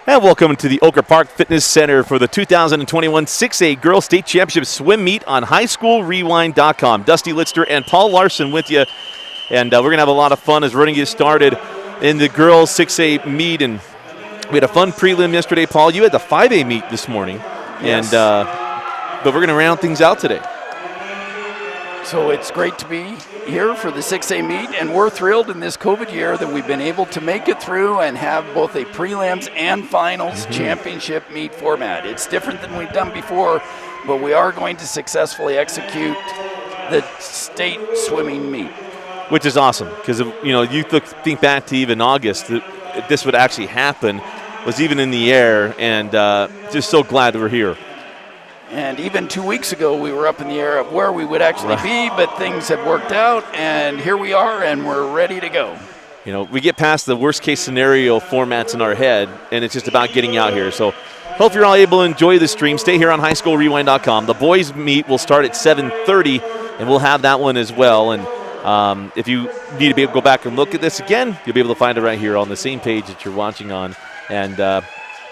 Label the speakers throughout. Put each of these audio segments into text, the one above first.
Speaker 1: And welcome to the Oak Park Fitness Center for the 2021 6A Girls State Championship Swim Meet on highschoolrewind.com. Dusty Litster and Paul Larson with you. And we're going to have a lot of fun as we're going to get started in the girls 6A meet. And we had a fun prelim yesterday, Paul. You had the 5A meet this morning.
Speaker 2: Yes.
Speaker 1: But we're going to round things out today.
Speaker 2: So it's great to be here for the 6A meet, and we're thrilled in this COVID year that we've been able to make it through and have both a prelims and finals championship meet format. It's different than we've done before, but we are going to successfully execute the state swimming meet.
Speaker 1: Which is awesome, because you think back to even August, that this would actually happen, was even in the air, and just so glad that we're here.
Speaker 2: And even 2 weeks ago, we were up in the air of where we would actually be, but things had worked out, and here we are, and we're ready to go.
Speaker 1: We get past the worst-case scenario formats in our head, and it's just about getting out here. So hope you're all able to enjoy the stream. Stay here on highschoolrewind.com. The boys' meet will start at 7:30, and we'll have that one as well. And if you need to be able to go back and look at this again, you'll be able to find it right here on the same page that you're watching on. And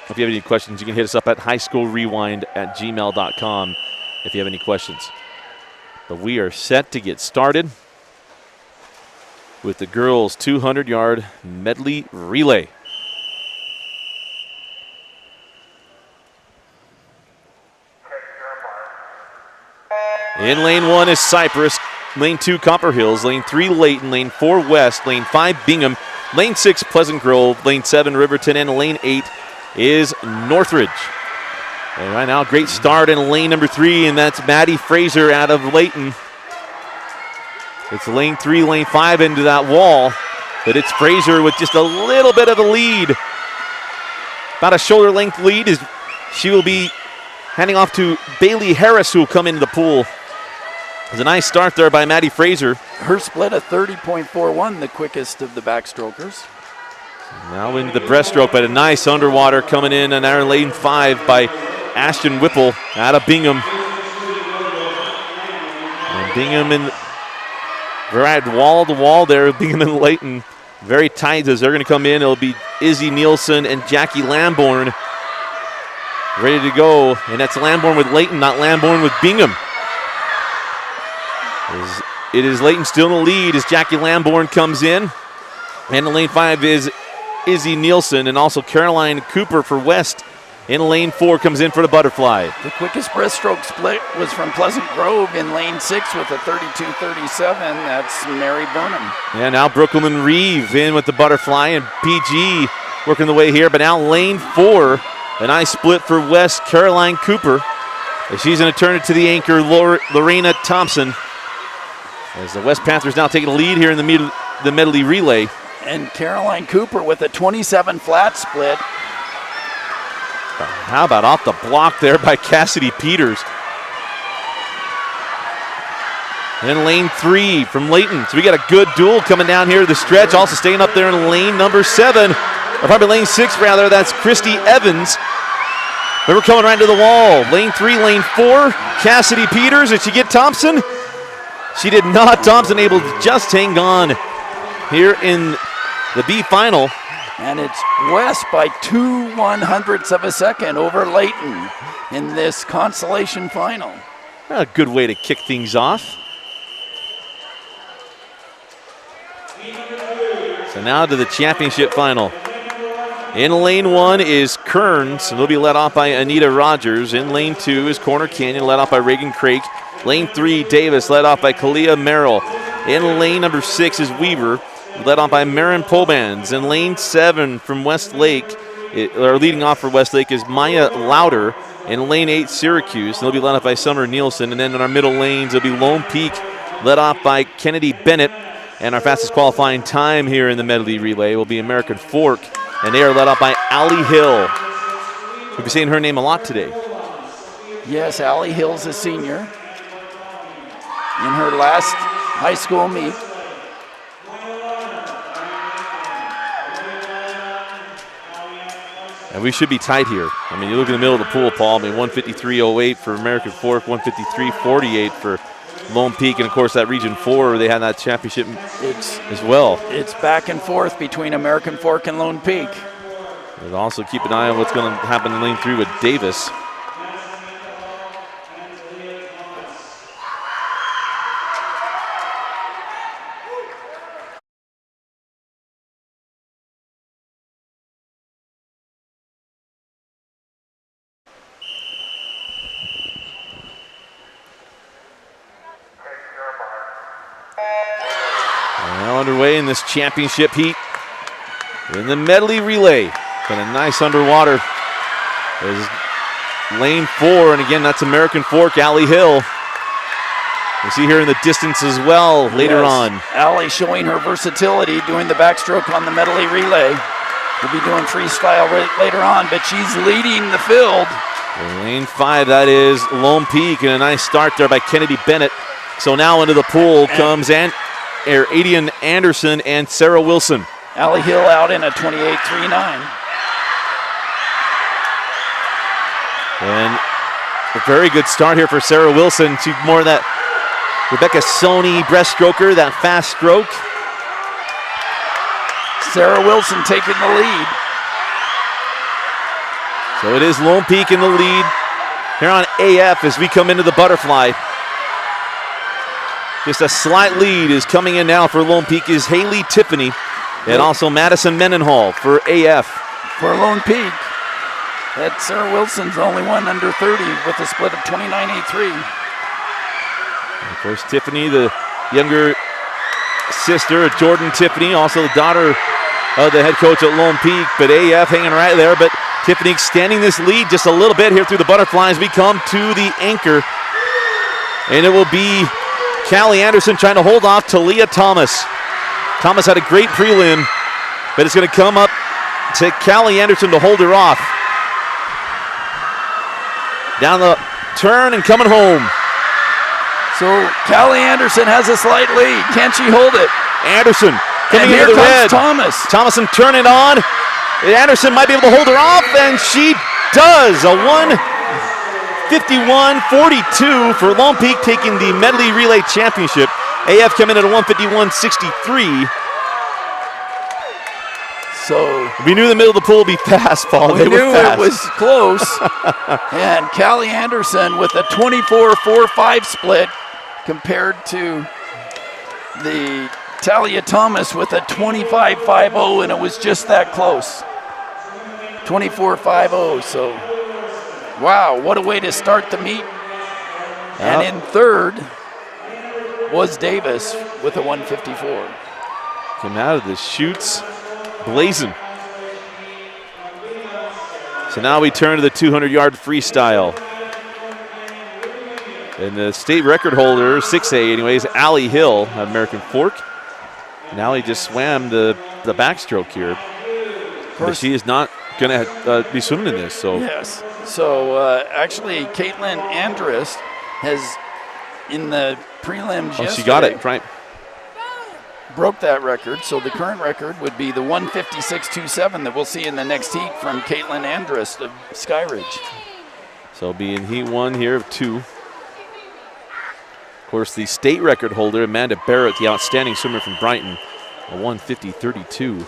Speaker 1: if you have any questions, you can hit us up at highschoolrewind@gmail.com. if you have any questions. But we are set to get started with the girls' 200-yard medley relay. In lane 1 is Cypress, lane 2 Copper Hills, lane 3 Layton, lane 4 West, lane 5 Bingham, lane 6 Pleasant Grove, lane 7 Riverton, and lane 8 is Northridge. And right now, great start in lane number 3, and that's Maddie Fraser out of Layton. It's lane 3, lane 5 into that wall, but it's Fraser with just a little bit of a lead. About a shoulder length lead. She will be handing off to Bailey Harris, who will come into the pool. It was a nice start there by Maddie Fraser.
Speaker 2: Her split of 30.41, the quickest of the backstrokers.
Speaker 1: Now into the breaststroke, but a nice underwater coming in on our lane 5 by Ashton Whipple out of Bingham. And Bingham and we're at wall to wall there. Bingham and Layton very tight as they're going to come in. It'll be Izzy Nielsen and Jackie Lamborn ready to go. And that's Lamborn with Layton, not Lamborn with Bingham. It is Layton still in the lead as Jackie Lamborn comes in. And in lane 5 is Izzy Nielsen, and also Caroline Cooper for West. In lane 4 comes in for the butterfly.
Speaker 2: The quickest breaststroke split was from Pleasant Grove in lane 6 with a 32.37. That's Mary Burnham.
Speaker 1: Yeah, now Brooklyn Reeve in with the butterfly, and PG working the way here. But now lane 4, a nice split for West, Caroline Cooper. And she's going to turn it to the anchor, Lorena Thompson. As the West Panthers now taking the lead here in the medley relay.
Speaker 2: And Caroline Cooper with a 27 flat split.
Speaker 1: How about off the block there by Cassidy Peters. And then lane 3 from Layton. So we got a good duel coming down here the stretch. Also staying up there in lane number 7, or probably lane 6 rather. That's Christy Evans. But we're coming right to the wall. Lane 3, lane 4, Cassidy Peters. Did she get Thompson? She did not. Thompson able to just hang on here in the B final.
Speaker 2: And it's West by 2/100ths of a second over Layton in this consolation final.
Speaker 1: A good way to kick things off. So now to the championship final. In lane 1 is Kearns, and they'll be led off by Anita Rogers. In lane 2 is Corner Canyon, led off by Reagan Craik. Lane 3, Davis, led off by Kalia Merrill. In lane number 6 is Weaver, led off by Marin Pobans. In lane 7 from Westlake, leading off for Westlake is Maya Louder. In lane 8, Syracuse, and they'll be led off by Summer Nielsen. And then in our middle lanes, it'll be Lone Peak, led off by Kennedy Bennett. And our fastest qualifying time here in the medley relay will be American Fork, and they are led off by Allie Hill. We'll be saying her name a lot today.
Speaker 2: Yes, Allie Hills, a senior, in her last high school meet.
Speaker 1: And we should be tight here. I mean, you look in the middle of the pool, Paul. I mean, 153.08 for American Fork, 153.48 for Lone Peak, and of course that Region 4, they had that championship as well.
Speaker 2: It's back and forth between American Fork and Lone Peak.
Speaker 1: We'll also keep an eye on what's going to happen in lane 3 with Davis. Now underway in this championship heat in the medley relay. Been a nice underwater. There's lane 4, and again, that's American Fork, Allie Hill. You see here in the distance as well later on.
Speaker 2: Allie showing her versatility, doing the backstroke on the medley relay. We'll be doing freestyle later on, but she's leading the field.
Speaker 1: In lane 5, that is Lone Peak, and a nice start there by Kennedy Bennett. So now into the pool comes Adian Anderson and Sarah Wilson.
Speaker 2: Allie Hill out in a 28.39.
Speaker 1: And a very good start here for Sarah Wilson. She's more of that Rebecca Sony breaststroker, that fast stroke.
Speaker 2: Sarah Wilson taking the lead.
Speaker 1: So it is Lone Peak in the lead here on AF as we come into the butterfly. Just a slight lead is coming in now for Lone Peak is Haley Tiffany and also Madison Mendenhall for AF.
Speaker 2: For Lone Peak, that Sarah Wilson's the only one under 30 with a split of 29.83.
Speaker 1: Of course, Tiffany, the younger sister of Jordan Tiffany, also the daughter of the head coach at Lone Peak, but AF hanging right there, but Tiffany extending this lead just a little bit here through the butterflies. We come to the anchor, and it will be Callie Anderson trying to hold off Talia Thomas. Thomas had a great prelim, but it's going to come up to Callie Anderson to hold her off. Down the turn and coming home.
Speaker 2: So Callie Anderson has a slight lead. Can she hold it?
Speaker 1: Anderson coming
Speaker 2: and here
Speaker 1: into the
Speaker 2: comes
Speaker 1: red. Thomason turning on. Anderson might be able to hold her off, and she does. A 1:51.42 for Lone Peak taking the Medley Relay Championship. AF coming in at a 1:51.63.
Speaker 2: So
Speaker 1: we knew the middle of the pool would be fast, Paul.
Speaker 2: We knew it was close. And Callie Anderson with a 24.45 split compared to the Talia Thomas with a 25.50, and it was just that close. 24.50. So, wow, what a way to start the meet. And in third was Davis with a 1:54.
Speaker 1: Came out of the chutes blazing. So now we turn to the 200-yard freestyle. And the state record holder, 6A anyways, Allie Hill, at American Fork. And Allie just swam the backstroke here. But she is not going to be swimming in this. So
Speaker 2: yes. So actually, Caitlin Andrus has, in the prelims yesterday,
Speaker 1: she got it, right.
Speaker 2: Broke that record, so the current record would be the 1:56.27 that we'll see in the next heat from Caitlin Andrus of Skyridge.
Speaker 1: So it'll be in heat 1 here of 2. Of course, the state record holder, Amanda Barrett, the outstanding swimmer from Brighton, a 1:50.32.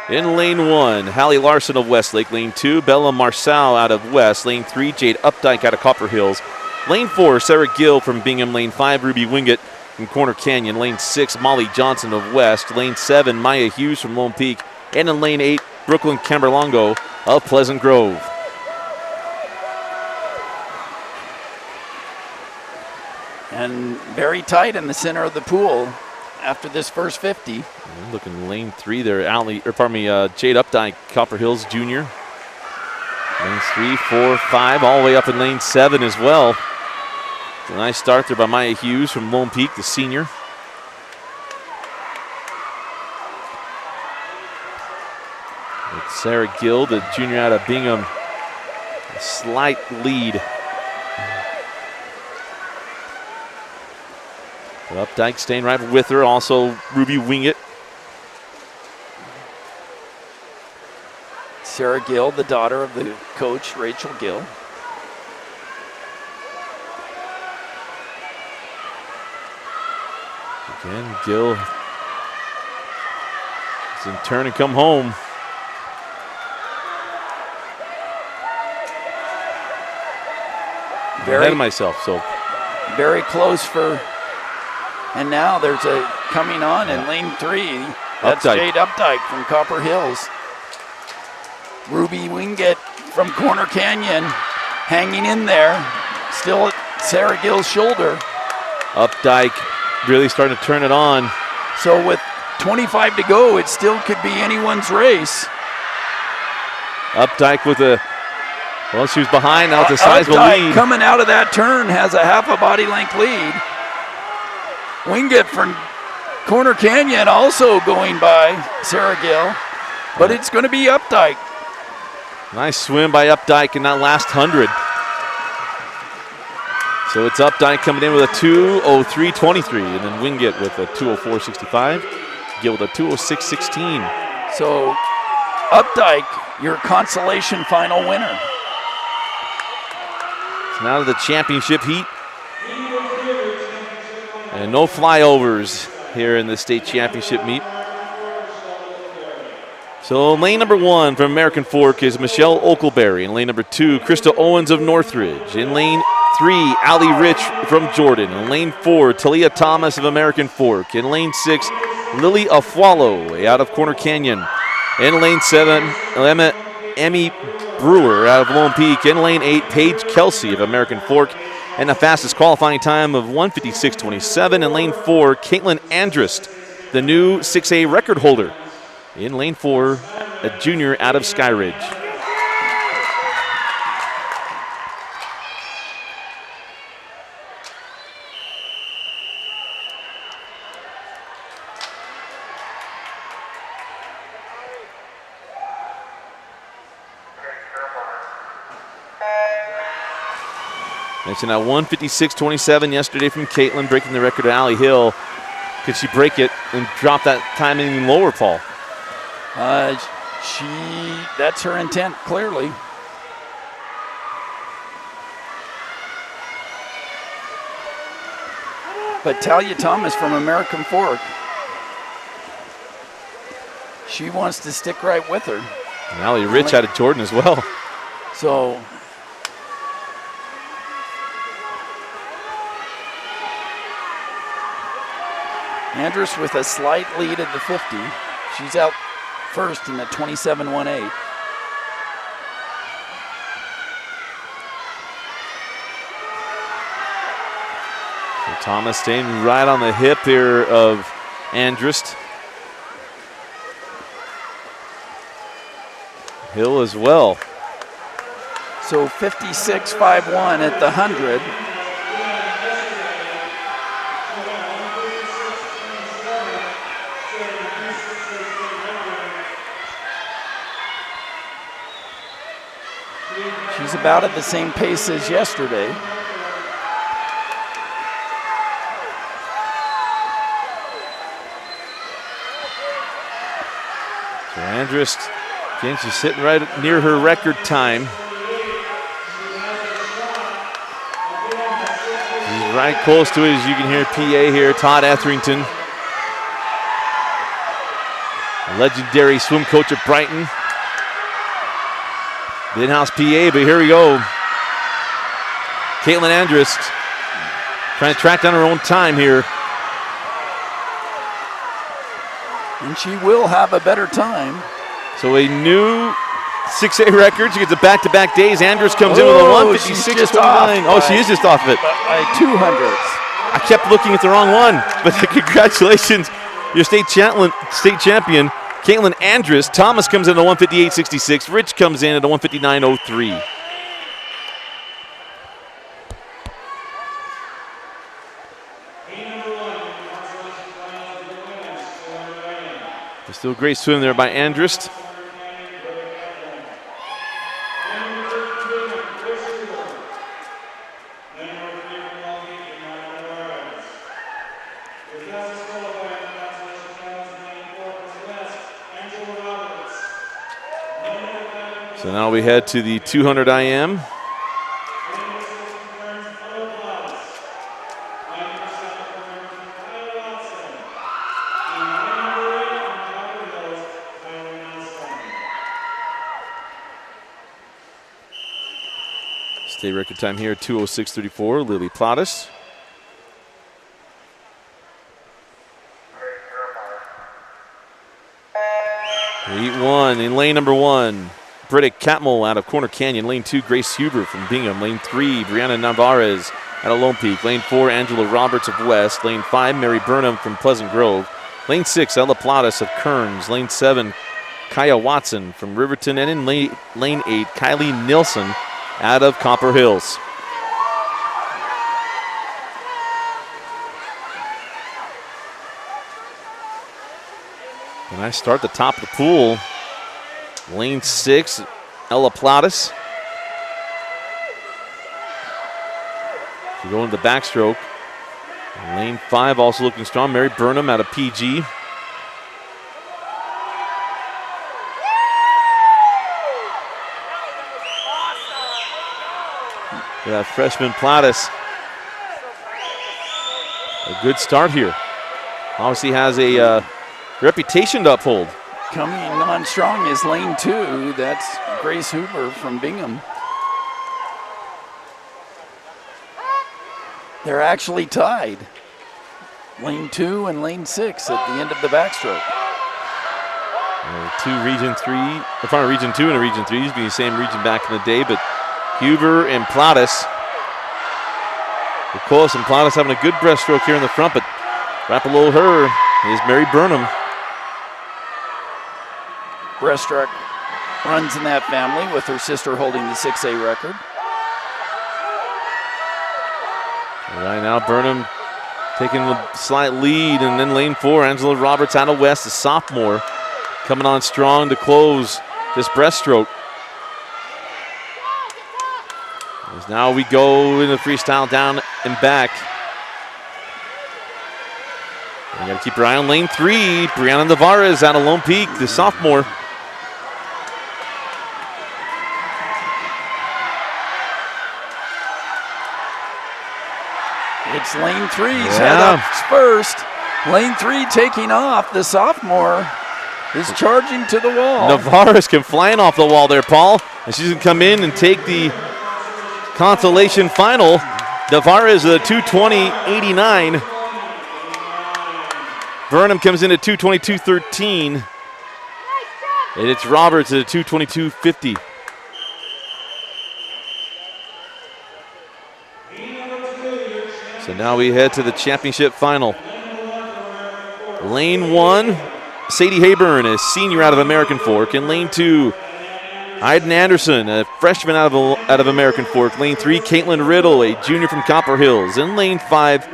Speaker 1: In lane 1, Hallie Larson of Westlake. Lane 2, Bella Marçal out of West. Lane 3, Jade Updike out of Copper Hills. Lane 4, Sarah Gill from Bingham. Lane 5, Ruby Wingate from Corner Canyon. Lane 6, Molly Johnson of West. Lane 7, Maya Hughes from Lone Peak. And in lane 8, Brooklyn Camberlongo of Pleasant Grove.
Speaker 2: And very tight in the center of the pool after this first 50.
Speaker 1: Looking lane 3 there, Jade Updike, Copper Hills Jr. Lanes 3, 4, 5, all the way up in lane 7 as well. It's a nice start there by Maya Hughes from Lone Peak, the senior. With Sarah Gill, the junior out of Bingham, a slight lead. Updike staying right with her, also Ruby Wingate.
Speaker 2: Sarah Gill, the daughter of the coach, Rachel Gill.
Speaker 1: Again, Gill is in turn and come home. Ahead of myself, so.
Speaker 2: Very close for, and now there's a coming on in lane 3. That's
Speaker 1: Updike.
Speaker 2: Jade Updike from Copper Hills. Ruby Wingate from Corner Canyon hanging in there, still at Sarah Gill's shoulder.
Speaker 1: Updike really starting to turn it on.
Speaker 2: So with 25 to go, it still could be anyone's race.
Speaker 1: Updike with a, well, she was behind, now it's a sizable lead.
Speaker 2: Coming out of that turn has a half a body length lead. Wingate from Corner Canyon also going by Sarah Gill, but it's going to be Updike.
Speaker 1: Nice swim by Updike in that last 100. So it's Updike coming in with a 2:03.23, and then Wingate with a 2:04.65. Gill with a 2:06.16.
Speaker 2: So Updike, your consolation final winner.
Speaker 1: So now to the championship heat. And no flyovers here in the state championship meet. So lane number 1 from American Fork is Michelle Oakleberry. In lane number 2, Krista Owens of Northridge. In lane 3, Allie Rich from Jordan. In lane 4, Talia Thomas of American Fork. In lane 6, Lily Afualo out of Corner Canyon. In lane 7, Emmy Brewer out of Lone Peak. In lane 8, Paige Kelsey of American Fork. And the fastest qualifying time of 1:56.27. In lane 4, Caitlin Andrist, the new 6A record holder. In lane 4, a junior out of Skyridge. Mentioned at 1:56.27 yesterday from Caitlin, breaking the record at Allie Hill. Could she break it and drop that time even lower, Paul?
Speaker 2: That's her intent, clearly. But Talia Thomas from American Fork, she wants to stick right with her.
Speaker 1: And Allie Rich out of Jordan as well.
Speaker 2: So Andrus with a slight lead at the 50. She's out first in the 27.18.
Speaker 1: So Thomas staying right on the hip here of Andrist. Hill as well.
Speaker 2: So 56.51 at the 100. She's about at the same pace as yesterday.
Speaker 1: So Andrist, again, she's sitting right near her record time. She's right close to it, as you can hear PA here, Todd Etherington. A legendary swim coach at Brighton. The in-house PA, but here we go. Caitlin Andrist trying to track down her own time here.
Speaker 2: And she will have a better time.
Speaker 1: So a new 6A record. She gets a back-to-back days. Andrist comes in with a 1:56.29. Oh, she is just off of it.
Speaker 2: By 200s.
Speaker 1: I kept looking at the wrong one, but congratulations, your state champion, Caitlin Andrist. Thomas comes in at a 1:58.66. Rich comes in at a 1:59.03. Still a great swim there by Andrist. So now we head to the 200 IM. State record time here, 2:06.34, Lily Plottis. Heat 1 in lane number 1. Britta Catmull out of Corner Canyon. Lane 2, Grace Huber from Bingham. Lane 3, Brianna Navarez out of Lone Peak. Lane 4, Angela Roberts of West. Lane 5, Mary Burnham from Pleasant Grove. Lane 6, Ella Plottis of Kearns. Lane 7, Kaya Watson from Riverton. And in lane 8, Kylie Nilsson out of Copper Hills. And I start the top of the pool. Lane 6, Ella Plottis. We go into the backstroke. Lane 5 also looking strong. Mary Burnham out of PG. That freshman Plottis. A good start here. Obviously has a reputation to uphold.
Speaker 2: Coming on on strong is lane 2. That's Grace Hoover from Bingham. They're actually tied. Lane 2 and lane 6 at the end of the backstroke.
Speaker 1: Two Region 3, in front of Region 2 and a Region 3, used to be the same region back in the day, but Huber and Plottis were close, and Plottis having a good breaststroke here in the front, but right below her is Mary Burnham.
Speaker 2: Breaststroke runs in that family with her sister holding the 6A record.
Speaker 1: Right now, Burnham taking a slight lead, and then lane 4, Angela Roberts out of West, the sophomore, coming on strong to close this breaststroke. As now we go into freestyle down and back. We got to keep our eye on lane 3. Brianna Navarez out of Lone Peak, the sophomore.
Speaker 2: It's lane 3's head up first. Lane 3 taking off. The sophomore is charging to the wall.
Speaker 1: Navarez came flying off the wall there, Paul. And she's going to come in and take the consolation final. Navarez at 2:20.89. Burnham comes in at 2:22.13. And it's Roberts at 2:22.50. So now we head to the championship final. Lane 1, Sadie Hayburn, a senior out of American Fork. In lane 2, Iden Anderson, a freshman out of American Fork. Lane 3, Caitlin Riddle, a junior from Copper Hills. In lane 5,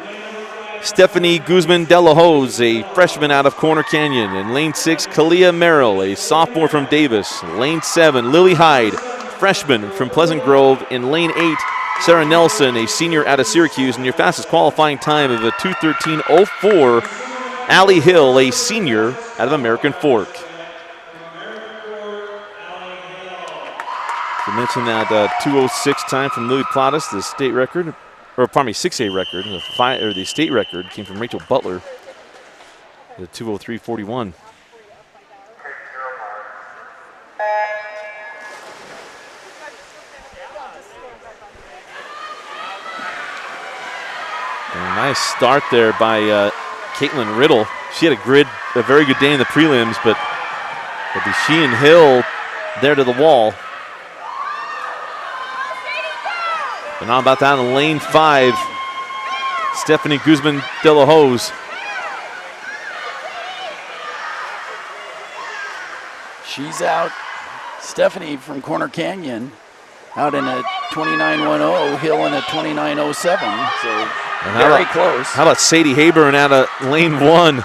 Speaker 1: Stephanie Guzman De La Hoz, a freshman out of Corner Canyon. In lane 6, Kalia Merrill, a sophomore from Davis. Lane 7, Lily Hyde, freshman from Pleasant Grove. In lane 8, Sarah Nelson, a senior out of Syracuse, and your fastest qualifying time of a 2:13.04. Allie Hill, a senior out of American Fork. You mentioned that 2:06 time from Lily Plottis, the state record, or pardon me, 6A record. The state record came from Rachel Butler, the 2:03.41. Nice start there by Caitlin Riddle. She had a very good day in the prelims, but it'll be she and Hill there to the wall. But now about that in lane 5, Stephanie Guzman De La Hoz.
Speaker 2: She's out. Stephanie from Corner Canyon out in a 29.10, Hill in a 29.07. So very close. How
Speaker 1: about Sadie Hayburn out of lane 1?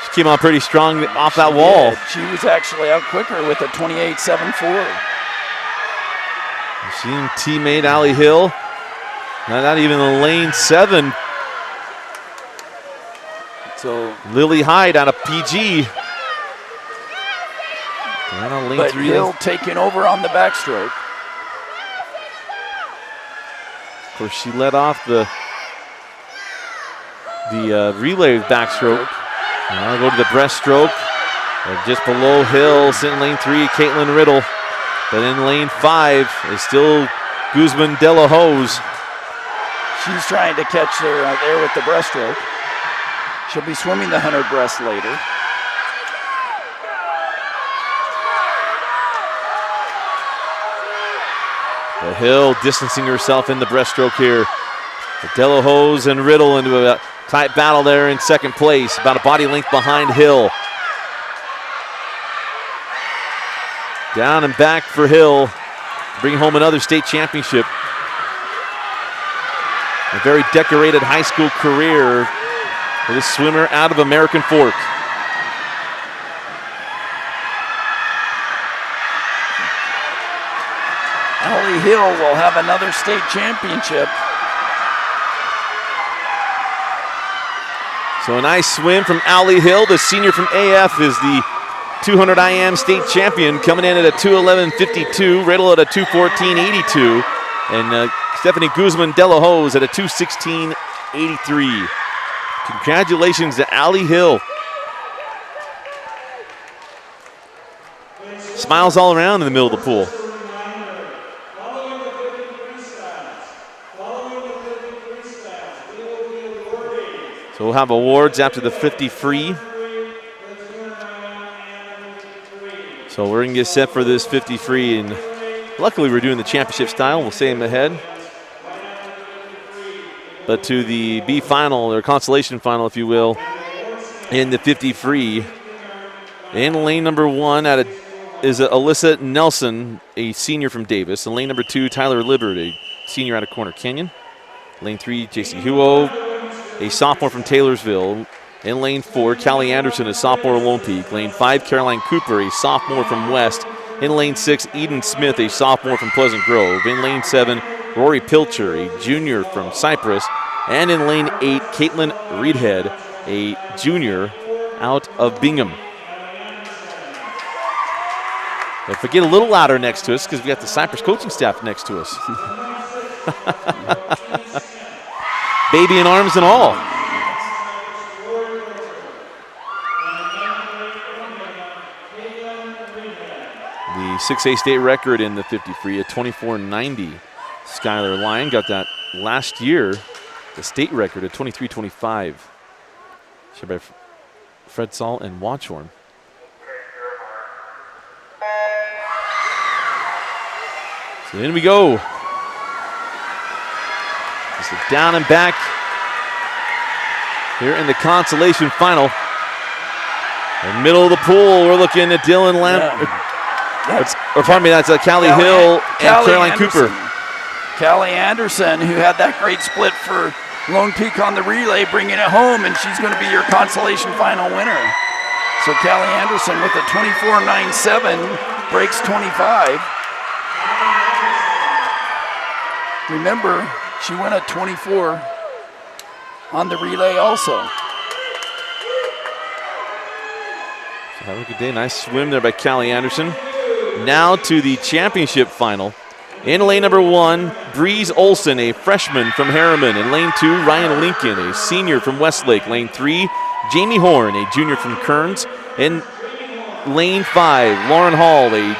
Speaker 1: She came out pretty strong off that wall.
Speaker 2: She was actually out quicker with a 28.74.
Speaker 1: She and teammate Allie Hill, not even in lane 7. So Lily Hyde out of PG.
Speaker 2: But Hill taking over on the backstroke.
Speaker 1: Of course, she led off the relay backstroke. Now go to the breaststroke. Just below Hill, sitting in lane 3, Caitlin Riddle. But in lane 5 is still Guzman De La Hoz.
Speaker 2: She's trying to catch her there with the breaststroke. She'll be swimming the 100 breast later.
Speaker 1: But Hill distancing herself in the breaststroke here. De La Hoz and Riddle into a tight battle there in second place, about a body length behind Hill. Down and back for Hill, bring home another state championship. A very decorated high school career for this swimmer out of American Fork.
Speaker 2: Allie Hill will have another state championship.
Speaker 1: So a nice swim from Allie Hill. The senior from AF is the 200 IM state champion, coming in at a 2:11.52. Riddle at a 2:14.82. And Stephanie Guzman De La Hoz at a 2:16.83. Congratulations to Allie Hill. Smiles all around in the middle of the pool. So we'll have awards after the 50 free. So we're going to get set for this 50 free, and luckily we're doing the championship style. We'll say them ahead. But to the B final, or consolation final, if you will, in the 50 free. In lane number 1 is Alyssa Nelson, a senior from Davis. In lane number 2, Tyler Libbert, a senior out of Corner Canyon. Lane 3, JC Huo, a sophomore from Taylorsville. In lane 4, Callie Anderson, a sophomore at Lone Peak. Lane 5, Caroline Cooper, a sophomore from West. In lane 6, Eden Smith, a sophomore from Pleasant Grove. In lane 7, Rory Pilcher, a junior from Cypress. And in lane 8, Caitlin Reedhead, a junior out of Bingham. If we get a little louder next to us, because we got the Cypress coaching staff next to us. Baby in arms and all. The 6A state record in the 50 free, a 24.90. Skylar Lyon got that last year, the state record at 23.25. Shared by Fred Saul and Watchorn. So in we go. Just a down and back here in the consolation final. In the middle of the pool, we're looking at Dylan Lamb. That's Callie Hill and Caroline Cooper.
Speaker 2: Callie Anderson, who had that great split for Lone Peak on the relay, bringing it home, and she's going to be your consolation final winner. So Callie Anderson with a 24.97 breaks 25. Remember, she went at 24 on the relay also.
Speaker 1: So have a good day. Nice swim there by Callie Anderson. Now to the championship final. In lane number 1, Breeze Olson, a freshman from Harriman. In lane 2, Ryan Lincoln, a senior from Westlake. Lane 3, Jamie Horn, a junior from Kearns. In lane 5, Lauren Hall, a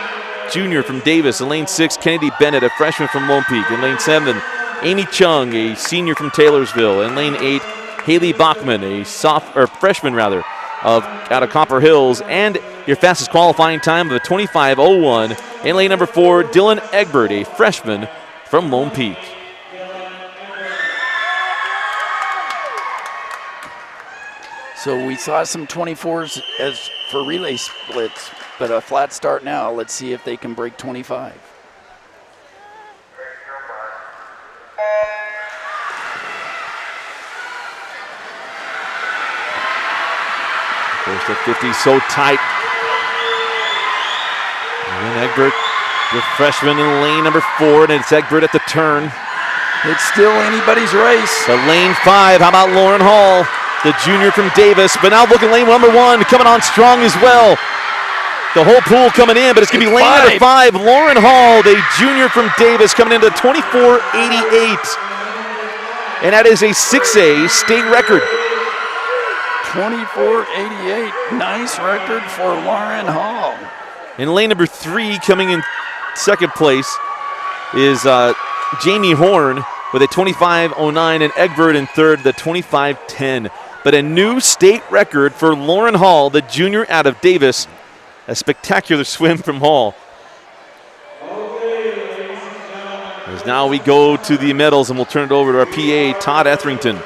Speaker 1: junior from Davis. In lane 6, Kennedy Bennett, a freshman from Lone Peak. In lane 7, Amy Chung, a senior from Taylorsville. In lane 8, Haley Bachman, a freshman out of Copper Hills. And your fastest qualifying time of a 25.01. In lane number 4, Dylan Egbert, a freshman from Lone Peak.
Speaker 2: So we saw some 24s as for relay splits, but a flat start now. Let's see if they can break 25.
Speaker 1: First at 50, so tight. And Egbert, the freshman in lane number 4, and it's Egbert at the turn.
Speaker 2: It's still anybody's race.
Speaker 1: The lane 5, how about Lauren Hall, the junior from Davis, but now look at lane number 1, coming on strong as well. The whole pool coming in, but it's going to be lane number 5, Lauren Hall, the junior from Davis, coming into 24.88. And that is a 6A state record.
Speaker 2: 24.88, nice record for Lauren Hall.
Speaker 1: In lane number 3, coming in second place, is Jamie Horn with a 25.09, and Egbert in third, the 25.10. But a new state record for Lauren Hall, the junior out of Davis. A spectacular swim from Hall. As now we go to the medals, and we'll turn it over to our PA, Todd Etherington.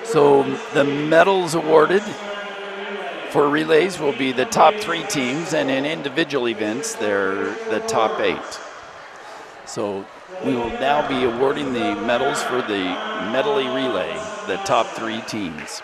Speaker 2: So the medals awarded for relays will be the top 3 teams, and in individual events, they're the top 8. So we will now be awarding the medals for the Medley relay, the top 3 teams.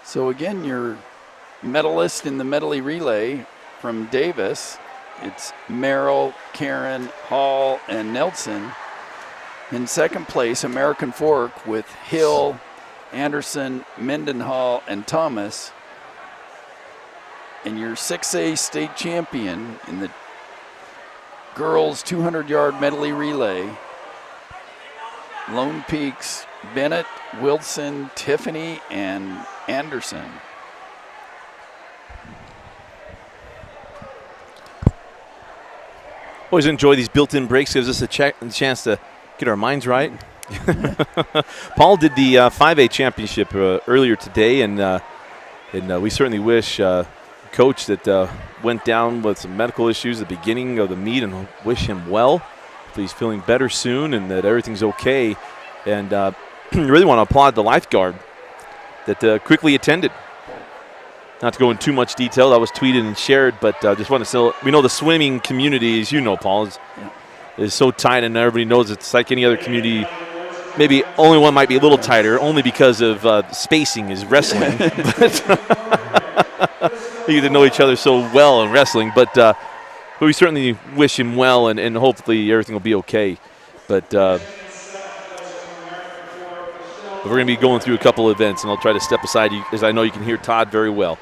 Speaker 2: So again, your medalist in the Medley relay from Davis, it's Merrill, Karen, Hall, and Nelson. In second place, American Fork with Hill, Anderson, Mendenhall, and Thomas. And your 6A state champion in the girls 200-yard medley relay, Lone Peaks, Bennett, Wilson, Tiffany, and Anderson.
Speaker 1: Always enjoy these built-in breaks. Gives us a chance to get our minds right. Paul did the 5A championship earlier today, and we certainly wish Coach that went down with some medical issues at the beginning of the meet, and wish him well. Hopefully he's feeling better soon and that everything's okay. And really want to applaud the lifeguard that quickly attended. Not to go in too much detail, that was tweeted and shared, but just want to say, we know the swimming community, as you know, Paul, is so tight, and everybody knows it's like any other community. Maybe only one might be a little tighter, only because of spacing is wrestling. You get to know each other so well in wrestling, but we certainly wish him well, and hopefully everything will be okay. But we're going to be going through a couple of events, and I'll try to step aside, as I know you can hear Todd very well.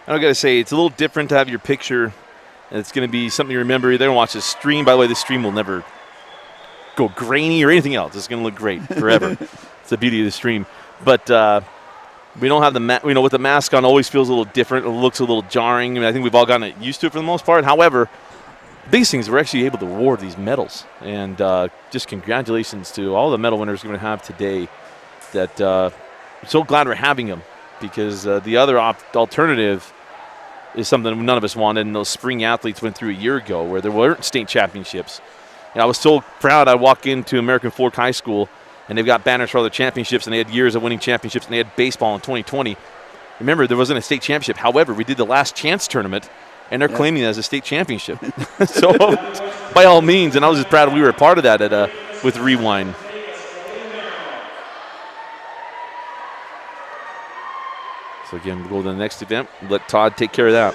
Speaker 1: I got to say, it's a little different to have your picture. It's going to be something you remember. They're going to watch the stream. By the way, the stream will never go grainy or anything else. It's going to look great forever. It's the beauty of the stream. But we don't have the with the mask on, always feels a little different. It looks a little jarring. I mean, I think we've all gotten used to it for the most part. However, the biggest thing is we're actually able to award these medals. And just congratulations to all the medal winners we're going to have today. That I'm so glad we're having them, because the other alternative is something none of us wanted, and those spring athletes went through a year ago where there weren't state championships. And I was so proud. I walk into American Fork High School, and they've got banners for other championships, and they had years of winning championships, and they had baseball in 2020. Remember, there wasn't a state championship. However, we did the last chance tournament, and they're claiming it as a state championship. So, by all means, and I was just proud we were a part of that with Rewind. So again, we'll go to the next event. Let Todd take care of that.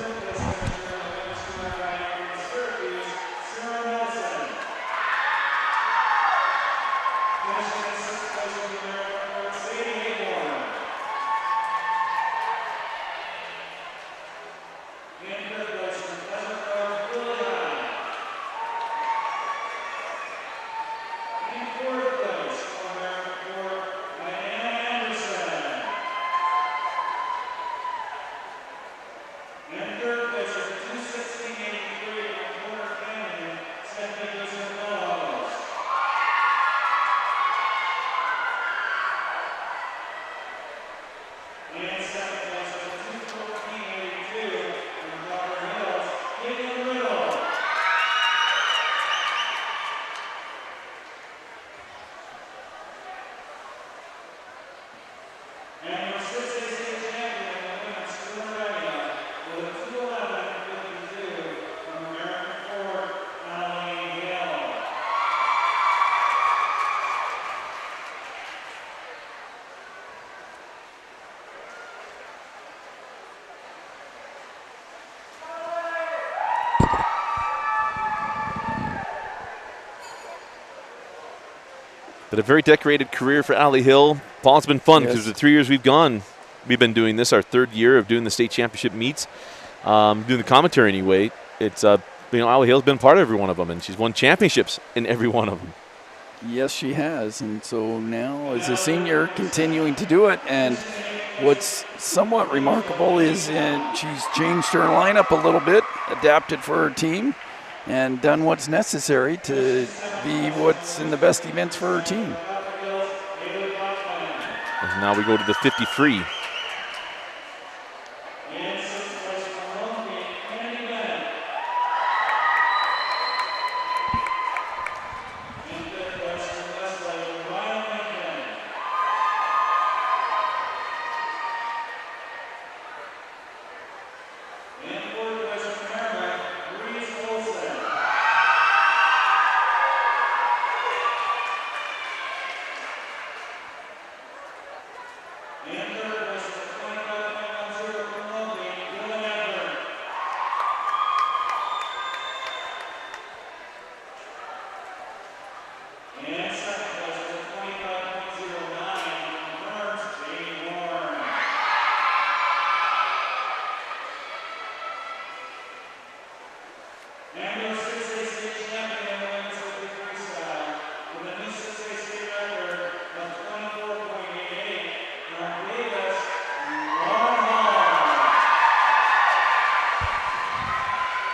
Speaker 1: But a very decorated career for Allie Hill. Paul, it's been fun because the 3 years we've been doing this, our third year of doing the state championship meets, doing the commentary anyway. It's, Allie Hill's been part of every one of them, and she's won championships in every one of them.
Speaker 2: Yes, she has. And so now as a senior, continuing to do it. And what's somewhat remarkable is she's changed her lineup a little bit, adapted for her team, and done what's necessary to be what's in the best events for her team.
Speaker 1: And now we go to the 50 free.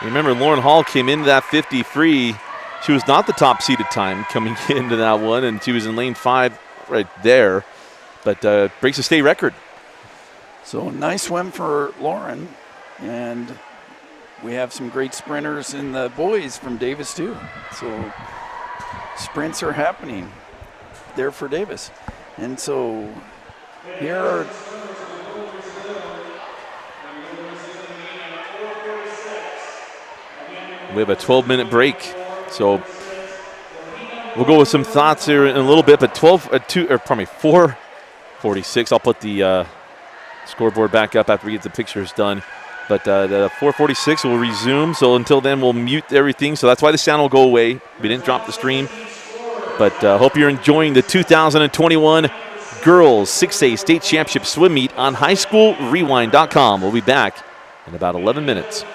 Speaker 1: Remember, Lauren Hall came into that 50 free. She was not the top seeded time coming into that one, and she was in lane 5 right there, but breaks a state record.
Speaker 2: So nice swim for Lauren, and we have some great sprinters in the boys from Davis too. So sprints are happening there for Davis. And so here are
Speaker 1: we have a 12-minute break, so we'll go with some thoughts here in a little bit. But 4:46. I'll put the scoreboard back up after we get the pictures done. But the 4:46 will resume. So until then, we'll mute everything. So that's why the sound will go away. We didn't drop the stream. But hope you're enjoying the 2021 Girls 6A State Championship Swim Meet on highschoolrewind.com. We'll be back in about 11 minutes.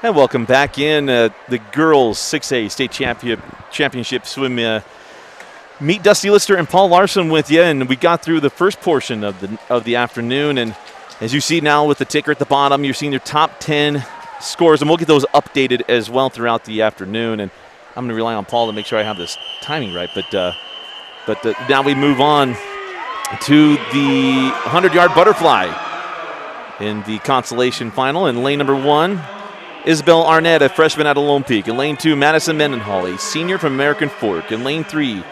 Speaker 1: And welcome back in the girls 6A state championship swim meet. Dusty Lister and Paul Larson with you, and we got through the first portion of the afternoon. And as you see now with the ticker at the bottom, you're seeing your top 10 scores, and we'll get those updated as well throughout the afternoon. And I'm going to rely on Paul to make sure I have this timing right. But now we move on to the 100-yard butterfly in the consolation final. In lane number 1, Isabel Arnett, a freshman out of Lone Peak. In lane 2, Madison Mendenhall, a senior from American Fork. In lane 3,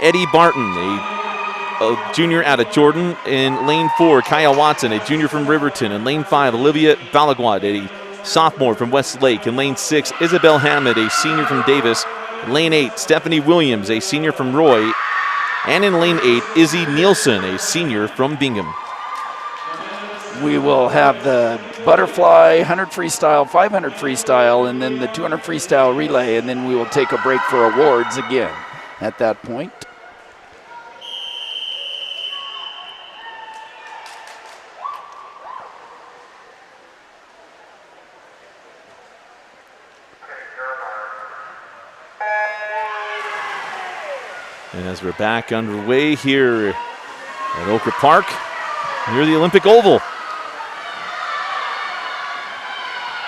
Speaker 1: Eddie Barton, a junior out of Jordan. In lane 4, Kaya Watson, a junior from Riverton. In lane 5, Olivia Balaguat, a sophomore from Westlake. In lane 6, Isabel Hammond, a senior from Davis. In lane 8, Stephanie Williams, a senior from Roy. And in lane 8, Izzy Nielsen, a senior from Bingham.
Speaker 2: We will have the butterfly, 100 freestyle, 500 freestyle, and then the 200 freestyle relay, and then we will take a break for awards again at that point.
Speaker 1: And as we're back underway here at Okra Park, near the Olympic Oval.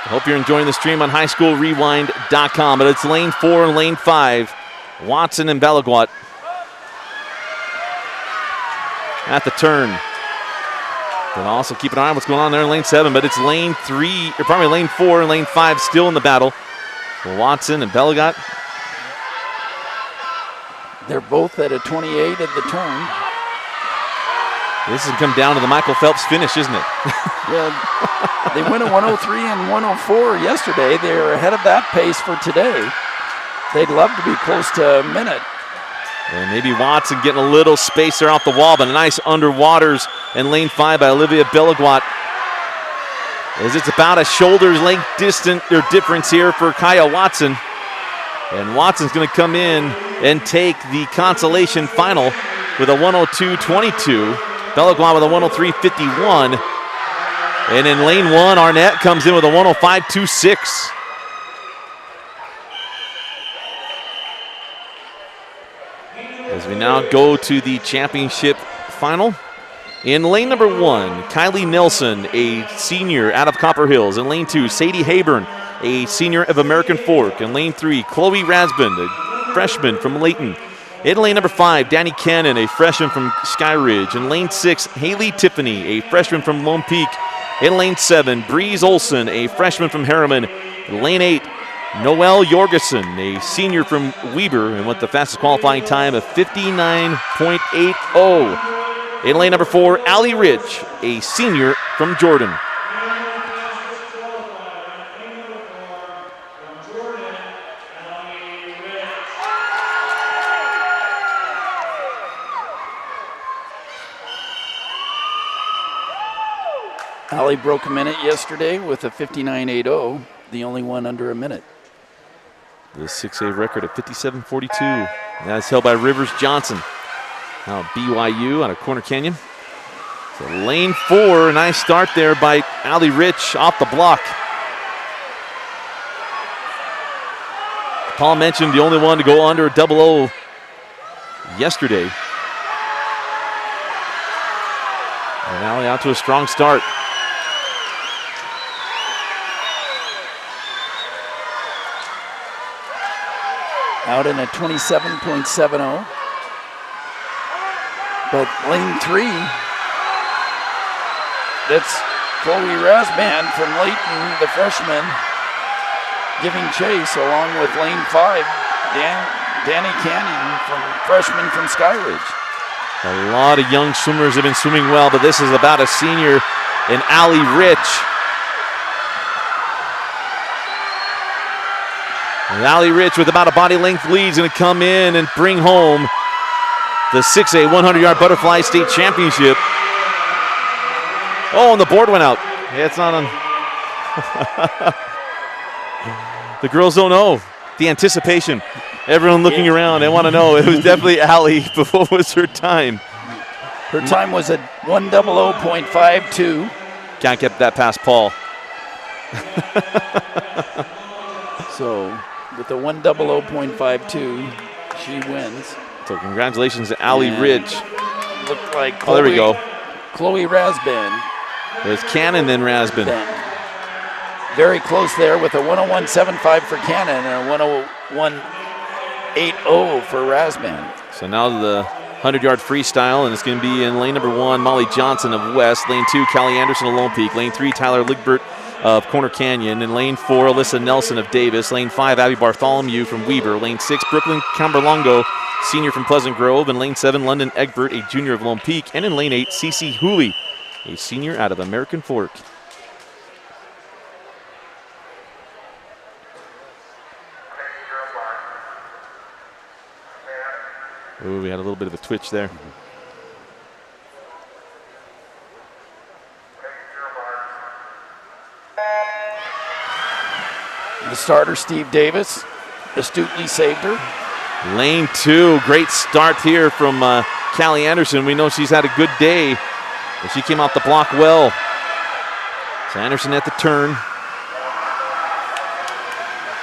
Speaker 1: I hope you're enjoying the stream on highschoolrewind.com. But it's lane 4 and lane 5. Watson and Balaguat at the turn. But also keep an eye on what's going on there in lane 7. But it's lane 3, or probably lane 4 and lane 5 still in the battle. Watson and Balaguat.
Speaker 2: They're both at a 28 at the turn.
Speaker 1: This has come down to the Michael Phelps finish, isn't it?
Speaker 2: Yeah, they went at 103 and 104 yesterday. They're ahead of that pace for today. They'd love to be close to a minute.
Speaker 1: And maybe Watson getting a little spacer off the wall, but a nice underwaters in lane 5 by Olivia Balaguat. As it's about a shoulder's length difference here for Kaya Watson. And Watson's going to come in and take the consolation final with a 102.22. Balaguat with a 103.51. And in lane 1, Arnett comes in with a 105.26. As we now go to the championship final. In lane number 1, Kylie Nelson, a senior out of Copper Hills. In lane 2, Sadie Hayburn, a senior of American Fork. In lane 3, Chloe Rasband, a freshman from Layton. In lane number 5, Danny Cannon, a freshman from Sky Ridge. In lane 6, Haley Tiffany, a freshman from Lone Peak. In lane 7, Breeze Olson, a freshman from Harriman. In lane 8, Noelle Jorgensen, a senior from Weber, and with the fastest qualifying time of 59.80. In lane number 4, Allie Rich, a senior from Jordan.
Speaker 2: Allie broke a minute yesterday with a 59.80, the only one under a minute.
Speaker 1: The 6A record of 57.42. That's held by Rivers Johnson. Now BYU out of Corner Canyon. So lane 4, a nice start there by Allie Rich off the block. Paul mentioned the only one to go under a 00 yesterday. And Allie out to a strong start.
Speaker 2: Out in a 27.70. But lane 3, that's Chloe Rasband from Layton, the freshman, giving chase along with lane 5, Danny Cannon, freshman from Sky Ridge.
Speaker 1: A lot of young swimmers have been swimming well, but this is about a senior in Allie Rich. And Allie Rich with about a body length lead is going to come in and bring home the 6A 100-yard butterfly state championship. Oh, and the board went out. Yeah, it's not on. The girls don't know. The anticipation. Everyone looking around, they want to know. It was definitely Allie, but what was her time?
Speaker 2: Her time was at 100.52.
Speaker 1: Can't get that past Paul.
Speaker 2: So with the 1:00.52, she wins.
Speaker 1: So congratulations to Allie Ridge.
Speaker 2: Looked like
Speaker 1: Oh, there we go.
Speaker 2: Chloe Rasbin.
Speaker 1: There's Cannon, then Rasbin.
Speaker 2: Very close there with a 1:01.75 for Cannon and a 1:01.80 for Rasbin.
Speaker 1: So now the 100-yard freestyle, and it's going to be in lane number 1, Molly Johnson of West. Lane 2, Callie Anderson of Lone Peak. Lane 3, Tyler Ligbert of Corner Canyon. In lane 4, Alyssa Nelson of Davis. Lane 5, Abby Bartholomew from Weber. Lane 6, Brooklyn Camberlongo, senior from Pleasant Grove. In lane 7, London Egbert, a junior of Lone Peak. And in lane 8, Cece Hooley, a senior out of American Fork. Ooh, we had a little bit of a twitch there.
Speaker 2: The starter, Steve Davis, astutely saved her.
Speaker 1: Lane 2, great start here from Callie Anderson. We know she's had a good day, but she came off the block well. So Anderson at the turn.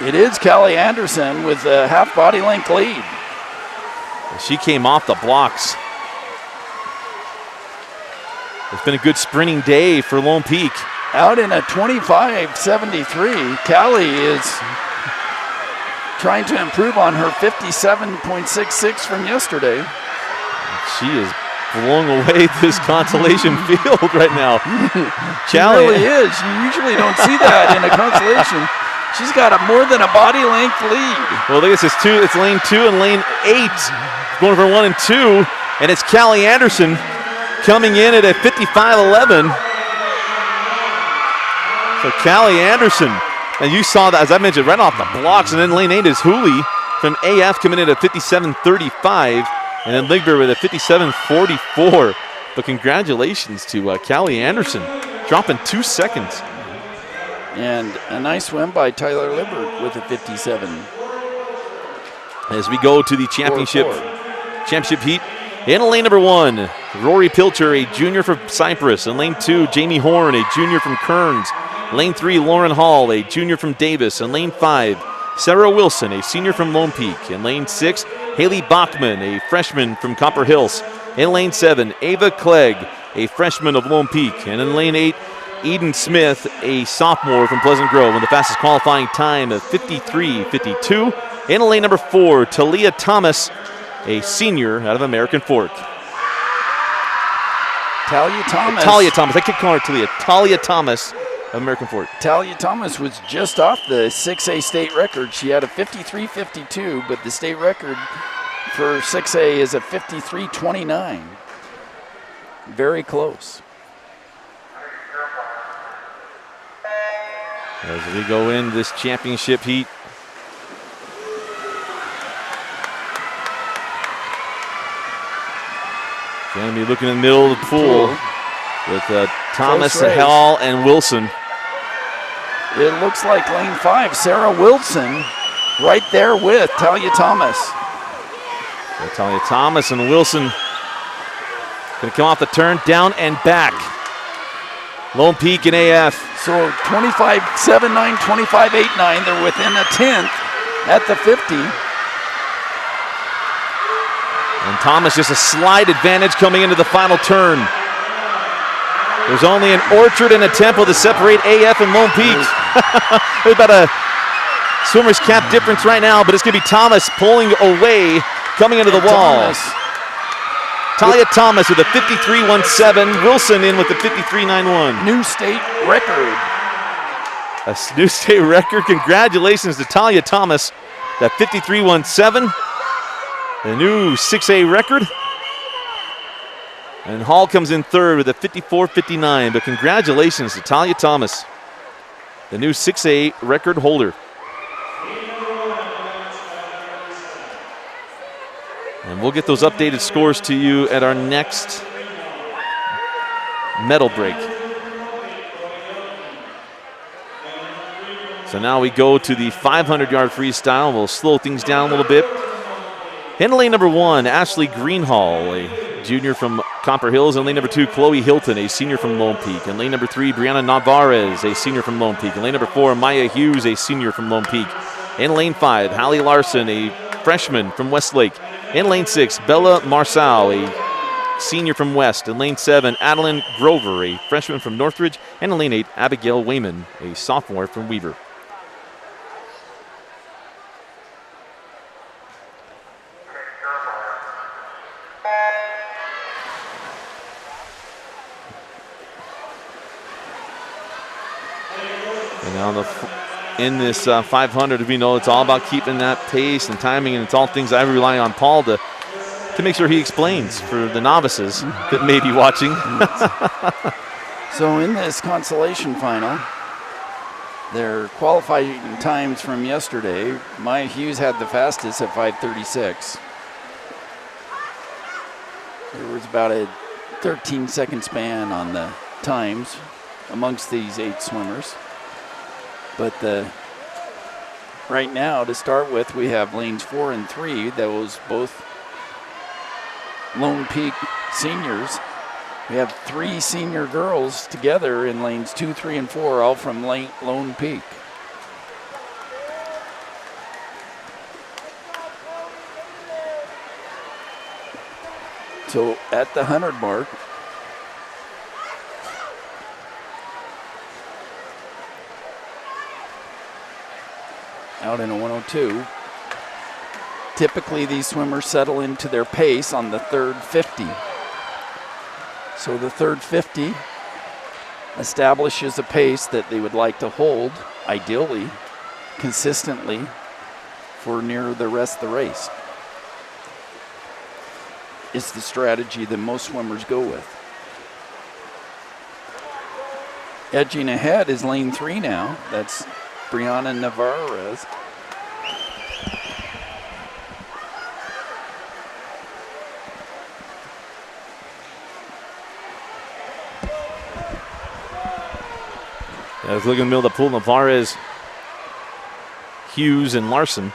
Speaker 2: It is Callie Anderson with a half body length lead.
Speaker 1: She came off the blocks. It's been a good sprinting day for Lone Peak.
Speaker 2: Out in a 25.73, Callie is trying to improve on her 57.66 from yesterday.
Speaker 1: She is blowing away this consolation field right now.
Speaker 2: She really is. You usually don't see that in a consolation. She's got more than a body length lead.
Speaker 1: Well, look at this. It's lane 2 and lane 8. Going for 1 and 2. And it's Callie Anderson coming in at a 55.11. So Callie Anderson, and you saw that, as I mentioned, right off the blocks. And then lane 8 is Hooley from AF coming in at a 57.35. And then Ligbert with a 57.44. But congratulations to Callie Anderson, dropping 2 seconds.
Speaker 2: And a nice swim by Tyler Ligbert with a 57.
Speaker 1: As we go to the championship heat. In lane number 1, Rory Pilcher, a junior from Cypress. In lane 2, Jamie Horn, a junior from Kearns. Lane 3, Lauren Hall, a junior from Davis. In lane 5, Sarah Wilson, a senior from Lone Peak. In lane 6, Haley Bachman, a freshman from Copper Hills. In lane 7, Ava Clegg, a freshman of Lone Peak. And in lane 8, Eden Smith, a sophomore from Pleasant Grove, with the fastest qualifying time of 53.52. In lane number 4, Talia Thomas, a senior out of American Fork.
Speaker 2: Talia Thomas.
Speaker 1: I keep calling her Talia. Talia Thomas of American Fork.
Speaker 2: Talia Thomas was just off the 6A state record. She had a 53.52, but the state record for 6A is a 53.29. Very close.
Speaker 1: As we go in this championship heat. Going to be looking in the middle of the pool with Thomas, Hall, and Wilson.
Speaker 2: It looks like lane 5, Sarah Wilson, right there with Talia Thomas.
Speaker 1: So Talia Thomas and Wilson going to come off the turn, down and back. Lone Peak and AF.
Speaker 2: So 25.79, 25.89. They're within a tenth at the 50.
Speaker 1: And Thomas just a slight advantage coming into the final turn. There's only an Orchard and a Temple to separate AF and Lone Peak. There's about a swimmer's cap difference right now, but it's going to be Thomas pulling away, coming into the wall. Talia Thomas with a 53.17. Wilson in with the 53.91.
Speaker 2: New state record.
Speaker 1: A new state record. Congratulations to Talia Thomas. That 53.17. The new 6A record. And Hall comes in third with a 54.59. But congratulations to Talia Thomas, the new 6A record holder. And we'll get those updated scores to you at our next medal break. So now we go to the 500-yard freestyle. We'll slow things down a little bit. In lane number 1, Ashley Greenhall, a junior from Copper Hills. In lane number 2, Chloe Hilton, a senior from Lone Peak. In lane number 3, Brianna Navarez, a senior from Lone Peak. In lane number 4, Maya Hughes, a senior from Lone Peak. In lane 5, Hallie Larson, a freshman from Westlake. In lane 6, Bella Marsal, a senior from West. In lane 7, Adeline Grover, a freshman from Northridge. And in lane 8, Abigail Wayman, a sophomore from Weaver. And now in this 500, we know it's all about keeping that pace and timing, and it's all things I rely on Paul to make sure he explains for the novices that may be watching.
Speaker 2: So in this consolation final, their qualifying times from yesterday, Maya Hughes had the fastest at 5:36. There was about a 13-second span on the times amongst these 8 swimmers. But right now, to start with, we have lanes 4 and 3. Those both Lone Peak seniors. We have 3 senior girls together in lanes 2, 3, and 4, all from Lone Peak. So at the 100 mark, out in a 102. Typically, these swimmers settle into their pace on the third 50. So the third 50 establishes a pace that they would like to hold, ideally, consistently, for near the rest of the race. It's the strategy that most swimmers go with. Edging ahead is lane 3 now. That's Brianna Navarez.
Speaker 1: Let's look in the middle of the pool. Navarez, Hughes, and Larson.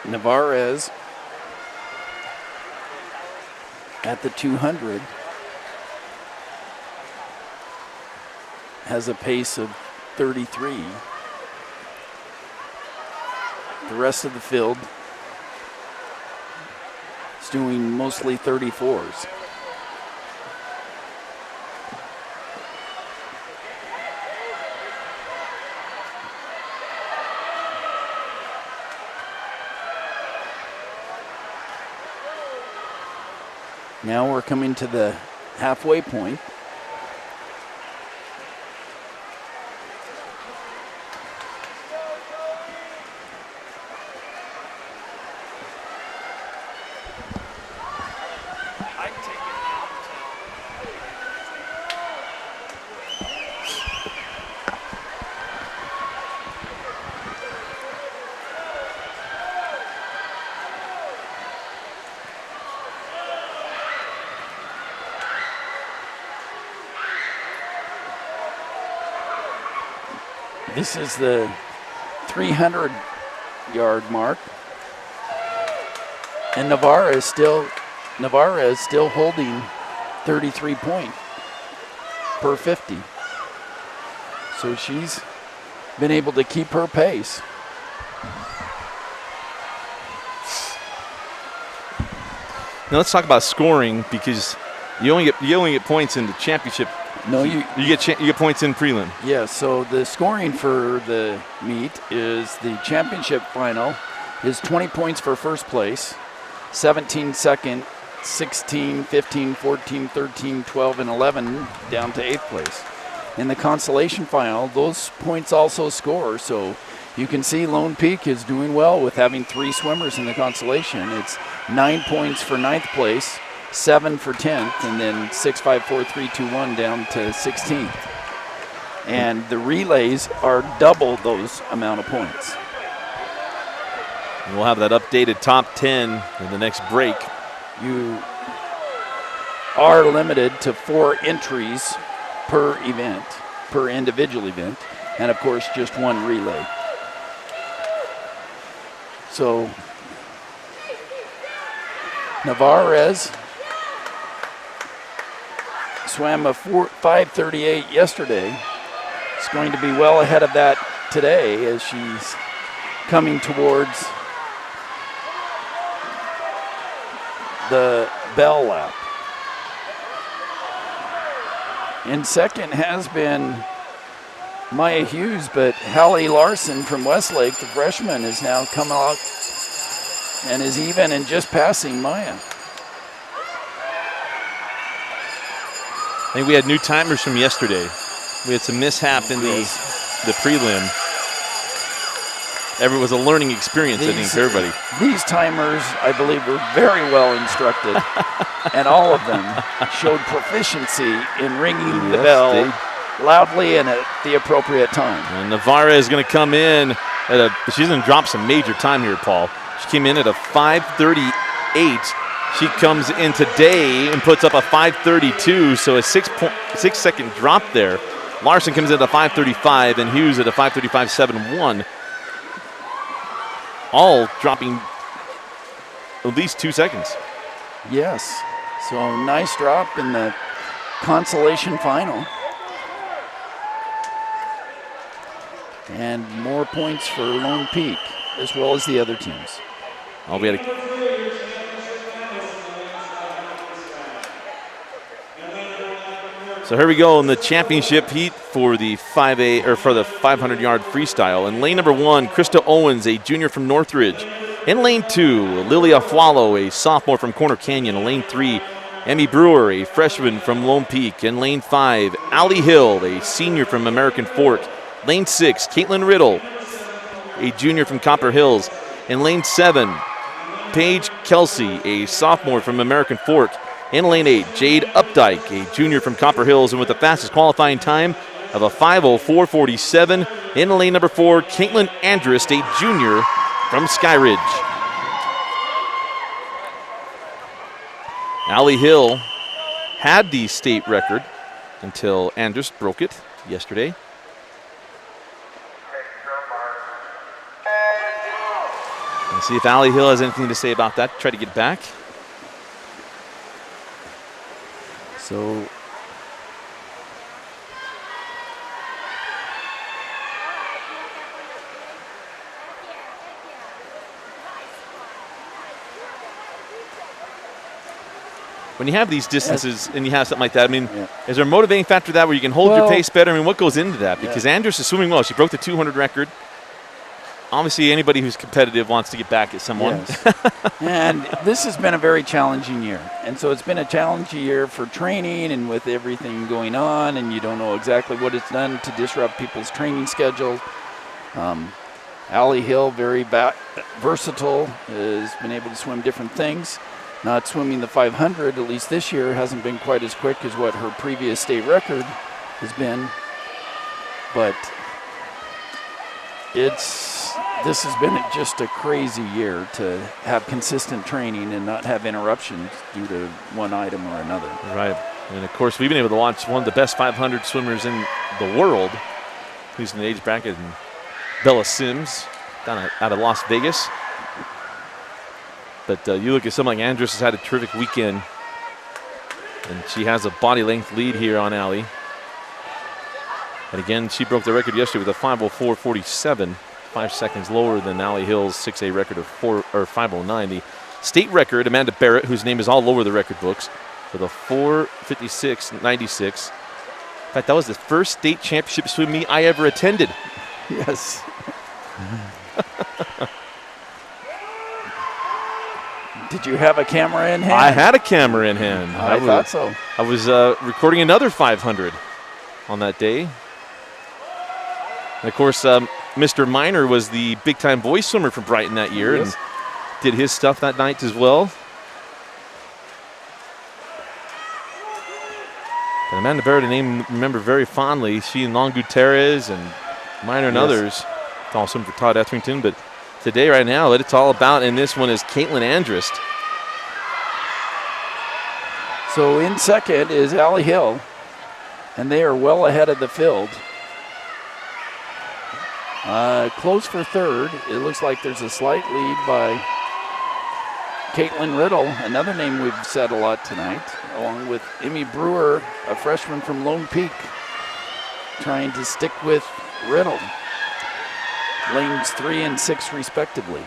Speaker 2: Navarez at the 200 has a pace of 33. The rest of the field is doing mostly 34s. Now we're coming to the halfway point. This is the 300-yard mark, and Navarra is still holding 33 points per 50. So she's been able to keep her pace.
Speaker 1: Now let's talk about scoring, because you only get points in the championship.
Speaker 2: No, you
Speaker 1: get points in prelim.
Speaker 2: Yeah, so the scoring for the meet is the championship final is 20 points for first place, 17 second, 16, 15, 14, 13, 12, and 11 down to 8th place. In the consolation final, those points also score, so you can see Lone Peak is doing well with having 3 swimmers in the consolation. It's 9 points for 9th place, 7 for 10th, and then 6, 5, 4, 3, 2, 1 down to 16th. And the relays are double those amount of points.
Speaker 1: And we'll have that updated top 10 in the next break.
Speaker 2: You are limited to 4 entries per event, per individual event, and of course just 1 relay. So Navarez swam a 5:38 yesterday. It's going to be well ahead of that today as she's coming towards the bell lap. In second has been Maya Hughes, but Hallie Larson from Westlake, the freshman, has now come out and is even and just passing Maya.
Speaker 1: I think we had new timers from yesterday. We had some mishap in the prelim. It was a learning experience, I think, for everybody.
Speaker 2: These timers, I believe, were very well instructed, and all of them showed proficiency in ringing the bell loudly and at the appropriate time.
Speaker 1: And Navarra is going to come in she's going to drop some major time here, Paul. She came in at a 5:38. She comes in today and puts up a 5:32, so a 6-second drop there. Larson comes in at a 5:35 and Hughes at a 5:35.71. All dropping at least 2 seconds.
Speaker 2: Yes, so nice drop in the consolation final. And more points for Lone Peak, as well as the other teams.
Speaker 1: So here we go in the championship heat for the 5A or for the 500-yard freestyle. In lane number 1, Krista Owens, a junior from Northridge. In lane 2, Lily Afwalo, a sophomore from Corner Canyon. In lane 3, Emmy Brewer, a freshman from Lone Peak. In lane 5, Allie Hill, a senior from American Fork. Lane 6, Caitlin Riddle, a junior from Copper Hills. In lane 7, Paige Kelsey, a sophomore from American Fork. In lane 8, Jade Updike, a junior from Copper Hills, and with the fastest qualifying time of a 5:04.47. In lane number 4, Caitlin Andrist, a junior from Skyridge. Allie Hill had the state record until Andrist broke it yesterday. Let's see if Allie Hill has anything to say about that. Try to get back.
Speaker 2: So
Speaker 1: when you have these distances and you have something like that, I mean, is there a motivating factor to that where you can hold your pace better? I mean, what goes into that? Because Andrus is swimming well. She broke the 200 record. Obviously, anybody who's competitive wants to get back at someone.
Speaker 2: Yes. And this has been a very challenging year. And so it's been a challenging year for training and with everything going on, and you don't know exactly what it's done to disrupt people's training schedules. Allie Hill, very versatile, has been able to swim different things. Not swimming the 500, at least this year, hasn't been quite as quick as what her previous state record has been. But this has been just a crazy year to have consistent training and not have interruptions due to one item or another.
Speaker 1: Right. And, of course, we've been able to watch one of the best 500 swimmers in the world, who's in the age bracket, and Bella Sims, down out of Las Vegas. But you look at someone like Andrus has had a terrific weekend, and she has a body length lead here on Allie. And again, she broke the record yesterday with a 5:04.47, 5 seconds lower than Allie Hill's 6A record of 5:09. The state record, Amanda Barrett, whose name is all over the record books, with a 4:56.96. In fact, that was the first state championship swim meet I ever attended.
Speaker 2: Yes. Did you have a camera in hand?
Speaker 1: I had a camera in hand.
Speaker 2: I thought so.
Speaker 1: I was recording another 500 on that day. And, of course, Mr. Miner was the big-time boys swimmer from Brighton that year and did his stuff that night as well. But Amanda Barrett, a name I remember very fondly. She and Long Gutierrez and Miner and others all swim for Todd Etherington. But today, right now, what it's all about in this one is Caitlin Andrist.
Speaker 2: So in second is Allie Hill, and they are well ahead of the field. Close for third. It looks like there's a slight lead by Caitlin Riddle, another name we've said a lot tonight, along with Emmy Brewer, a freshman from Lone Peak, trying to stick with Riddle. Lanes 3 and 6 respectively.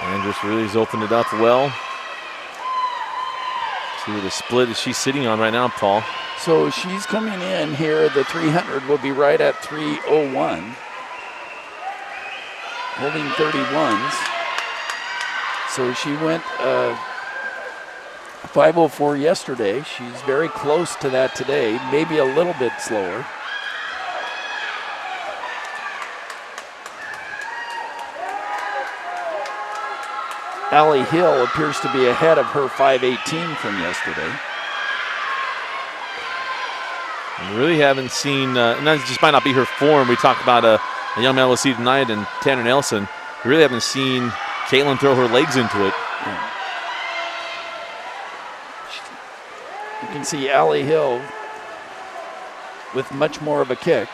Speaker 1: Andrus really has opened it up well. See what the split is she sitting on right now, Paul.
Speaker 2: So she's coming in here. The 300 will be right at 3:01. Holding 31s. So she went 5:04 yesterday. She's very close to that today, maybe a little bit slower. Allie Hill appears to be ahead of her 5:18 from yesterday.
Speaker 1: We really haven't seen, and that just might not be her form. We talked about a young man we'll see tonight and Tanner Nelson. We really haven't seen Caitlin throw her legs into it.
Speaker 2: Yeah. You can see Allie Hill with much more of a kick.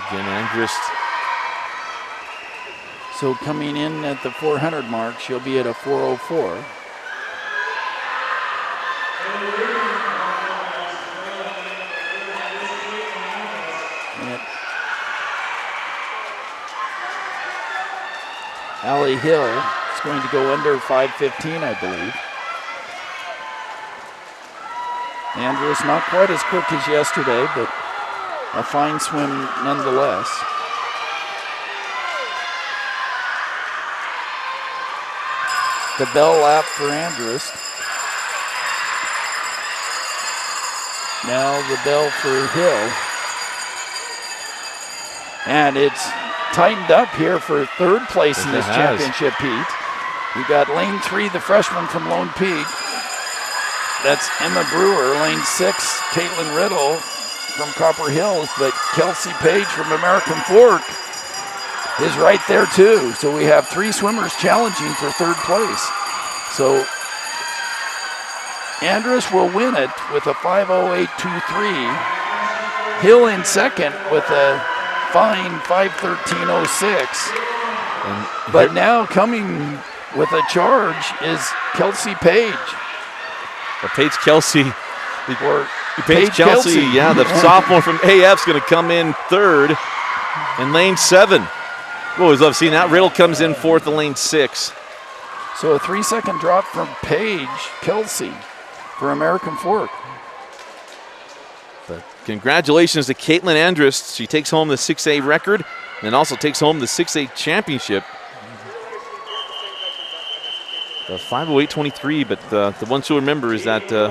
Speaker 1: Again, Andrus.
Speaker 2: So coming in at the 400 mark, she'll be at a 4:04. Allie Hill is going to go under 5:15, I believe. Andrus not quite as quick as yesterday, but a fine swim nonetheless. The bell lap for Andrus. Now the bell for Hill. And it's tightened up here for third place in this championship heat. We got lane 3, the freshman from Lone Peak. That's Emma Brewer. Lane 6, Caitlin Riddle from Copper Hills, but Kelsey Page from American Fork is right there too. So we have 3 swimmers challenging for third place. So Andrus will win it with a 5:08.23. Hill in second with a fine 5:13.06. But now coming with a charge is Kelsey Page.
Speaker 1: Well, Paige Kelsey.
Speaker 2: Or
Speaker 1: Paige Kelsey, yeah, the sophomore from AF's going to come in third in lane 7. We always love seeing that. Riddle comes in fourth in lane 6.
Speaker 2: So a 3-second drop from Paige Kelsey for American Fork.
Speaker 1: But congratulations to Caitlin Andrus. She takes home the 6A record and also takes home the 6A championship. The 5:08.23, but the one to remember is that the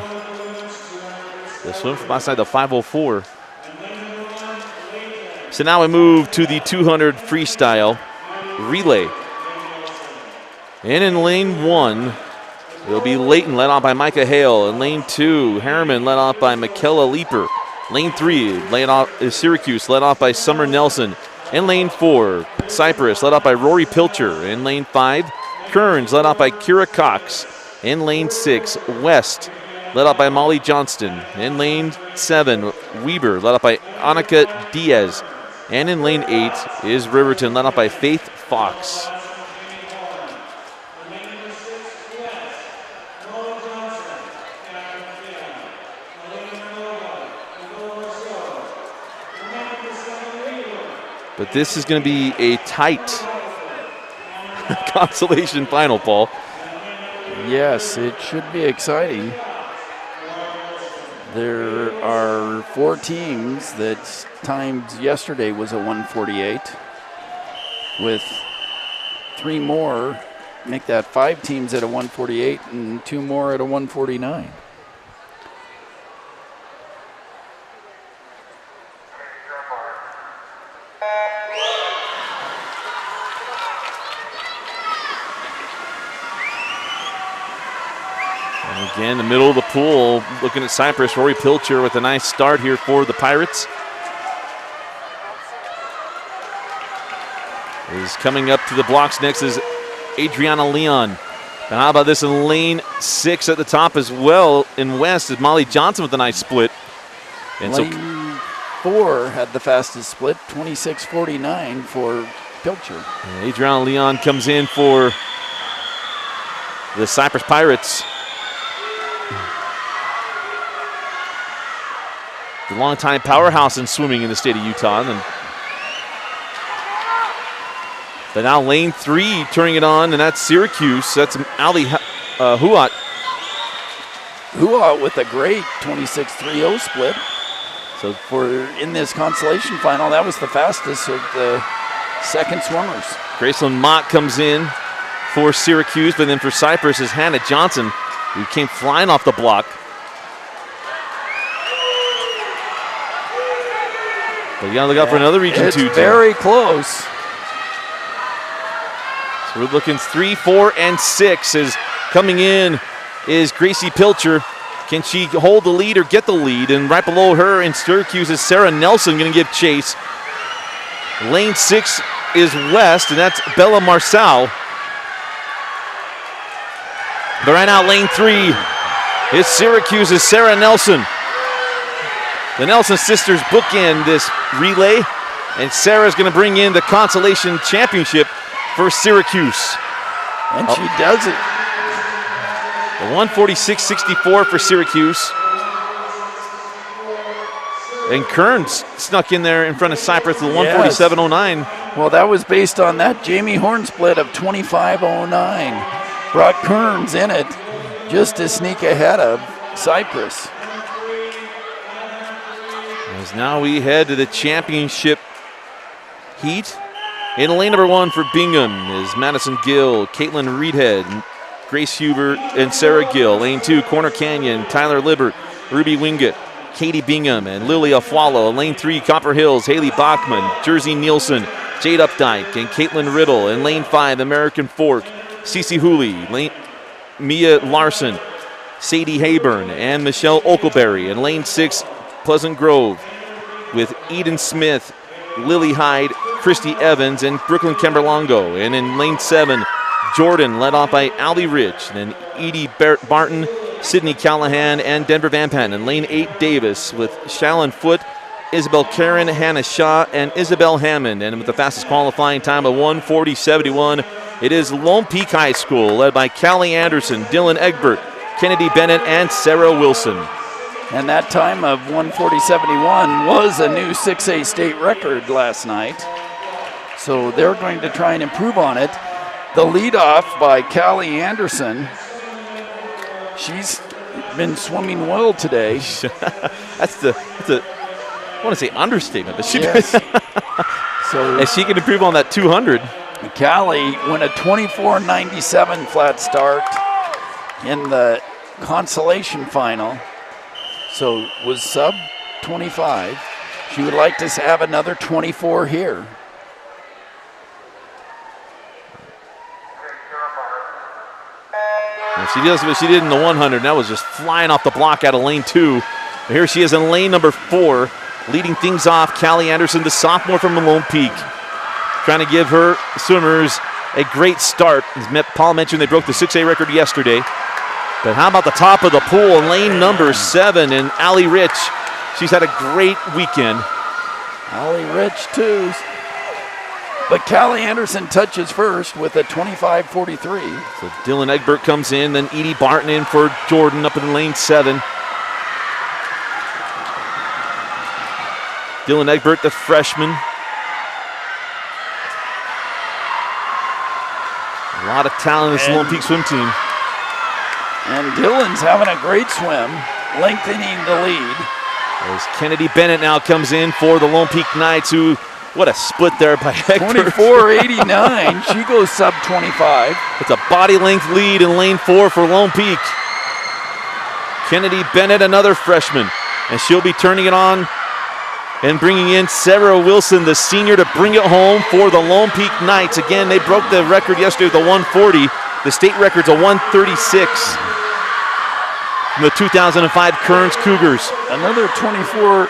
Speaker 1: swim from outside the 5:04. So now we move to the 200 freestyle relay. And in lane 1, it'll be Layton led off by Micah Hale. In lane 2, Harriman led off by Michaela Leeper. Lane 3, Syracuse led off by Summer Nelson. In lane 4, Cypress led off by Rory Pilcher. In lane 5, Kearns led off by Kira Cox. In lane 6, West led off by Molly Johnston. In lane 7, Weber led off by Annika Diaz. And in lane 8 is Riverton led off by Faith Fox. But this is going to be a tight consolation final, Paul.
Speaker 2: Yes, it should be exciting. There are 4 teams that timed yesterday was a 1:48. With 3 more, make that 5 teams at a 1:48 and 2 more at a 1:49.
Speaker 1: Again, the middle of the pool, looking at Cypress, Rory Pilcher with a nice start here for the Pirates. Is coming up to the blocks next is Adriana Leon. And how about this in lane 6 at the top as well in West is Molly Johnson with a nice split. And
Speaker 2: lane 4 had the fastest split, 26:49 for Pilcher.
Speaker 1: Adriana Leon comes in for the Cypress Pirates. The longtime powerhouse in swimming in the state of Utah. But now lane 3 turning it on, and that's Syracuse. That's Allie Huat.
Speaker 2: Huat with a great 26:30 split. So in this consolation final, that was the fastest of the second swimmers.
Speaker 1: Graceland Mott comes in for Syracuse, but then for Cypress is Hannah Johnson, who came flying off the block. But you gotta look out for another region 2 team.
Speaker 2: It's very close.
Speaker 1: So we're looking 3, 4, and 6 is coming in is Gracie Pilcher. Can she hold the lead or get the lead? And right below her in Syracuse is Sarah Nelson going to give chase. Lane 6 is West, and that's Bella Marçal. But right now, lane 3 is Syracuse's Sarah Nelson. The Nelson sisters bookend this relay, and Sarah's going to bring in the consolation championship for Syracuse.
Speaker 2: And she does it.
Speaker 1: The 146.64 for Syracuse. And Kearns snuck in there in front of Cypress with 147.09.
Speaker 2: Well, that was based on that Jamie Horn split of 25.09. Brought Kearns in it just to sneak ahead of Cypress.
Speaker 1: As now we head to the championship heat. In lane number 1 for Bingham is Madison Gill, Caitlin Reedhead, Grace Huber, and Sarah Gill. Lane 2, Corner Canyon, Tyler Libbert, Ruby Wingett, Katie Bingham, and Lily Afwalo. Lane 3, Copper Hills, Haley Bachman, Jersey Nielsen, Jade Updike, and Caitlin Riddle. And lane 5, American Fork, Cece Hooley, Mia Larson, Sadie Hayburn, and Michelle Oakleberry. And lane 6, Pleasant Grove, with Eden Smith, Lily Hyde, Christy Evans, and Brooklyn Kemberlongo. And in lane 7, Jordan, led off by Allie Rich, then Edie Barton, Sydney Callahan, and Denver Van Patten. In lane 8, Davis, with Shallon Foote, Isabel Karen, Hannah Shaw, and Isabel Hammond. And with the fastest qualifying time of 1:40.71, it is Lone Peak High School, led by Callie Anderson, Dylan Egbert, Kennedy Bennett, and Sarah Wilson.
Speaker 2: And that time of 1:40.71 was a new 6A state record last night. So they're going to try and improve on it. The lead off by Callie Anderson. She's been swimming well today.
Speaker 1: that's a I want to say understatement, but she
Speaker 2: yes. So
Speaker 1: if she can improve on that 200.
Speaker 2: Callie went a 24.97 flat start in the consolation final. So was sub 25. She would like to have another 24 here.
Speaker 1: She does what she did in the 100. That was just flying off the block out of lane 2. Here she is in lane number 4, leading things off. Callie Anderson, the sophomore from Lone Peak, trying to give her swimmers a great start. As Paul mentioned, they broke the 6A record yesterday. But how about the top of the pool in lane number 7 and Allie Rich? She's had a great weekend.
Speaker 2: Allie Rich too. But Callie Anderson touches first with a 25.43.
Speaker 1: So Dylan Egbert comes in, then Edie Barton in for Jordan up in lane 7. Dylan Egbert, the freshman. A lot of talent in this Lone Peak swim team.
Speaker 2: And Dylan's having a great swim, lengthening the lead.
Speaker 1: As Kennedy Bennett now comes in for the Lone Peak Knights, who, what a split there by Egbert.
Speaker 2: 24.89, she goes sub 25.
Speaker 1: It's a body length lead in lane 4 for Lone Peak. Kennedy Bennett, another freshman, and she'll be turning it on and bringing in Sarah Wilson, the senior, to bring it home for the Lone Peak Knights. Again, they broke the record yesterday with a 140. The state record's a 136 from the 2005 Kearns Cougars.
Speaker 2: Another 24.98.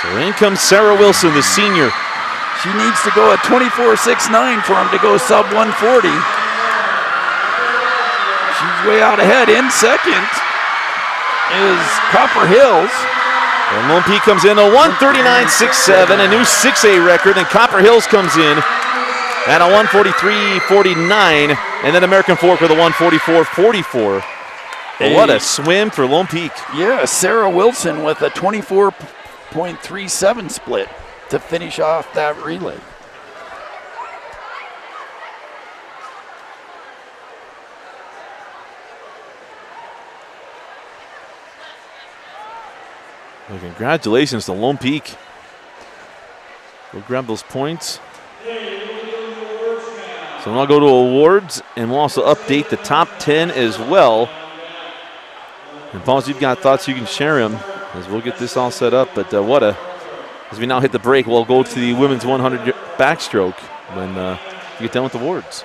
Speaker 1: So in comes Sarah Wilson, the senior.
Speaker 2: She needs to go at 24.69 for him to go sub 140. She's way out ahead. In second is Copper Hills.
Speaker 1: And Lone Peak comes in a 139.67, a new 6A record. And Copper Hills comes in at a 143.49. And then American Fork with a 144.44. What a swim for Lone Peak.
Speaker 2: Yeah, Sarah Wilson with a 24.37 split to finish off that relay.
Speaker 1: Well, congratulations to Lone Peak. We'll grab those points. So we'll go to awards, and we'll also update the top 10 as well. And Paul, if you've got thoughts, you can share them as we'll get this all set up. But as we now hit the break, we'll go to the women's 100 backstroke when we get done with awards.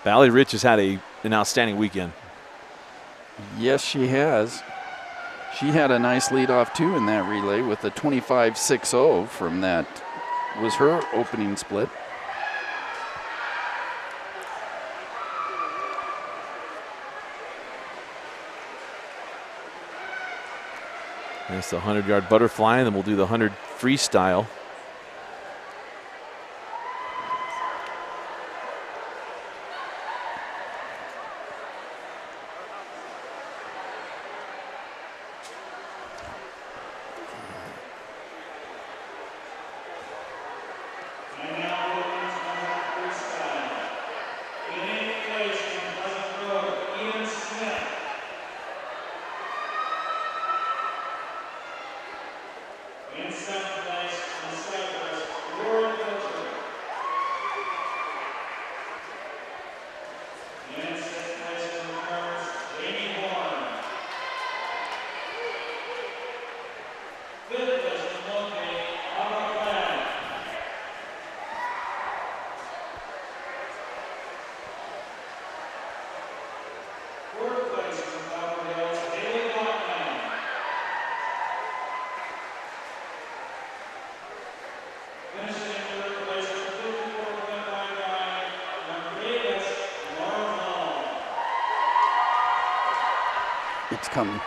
Speaker 1: Allie Rich has had an outstanding weekend.
Speaker 2: Yes, she has. She had a nice lead off too in that relay with a 25.60 from that was her opening split.
Speaker 1: That's the 100-yard butterfly, and then we'll do the 100 freestyle.
Speaker 2: It's coming.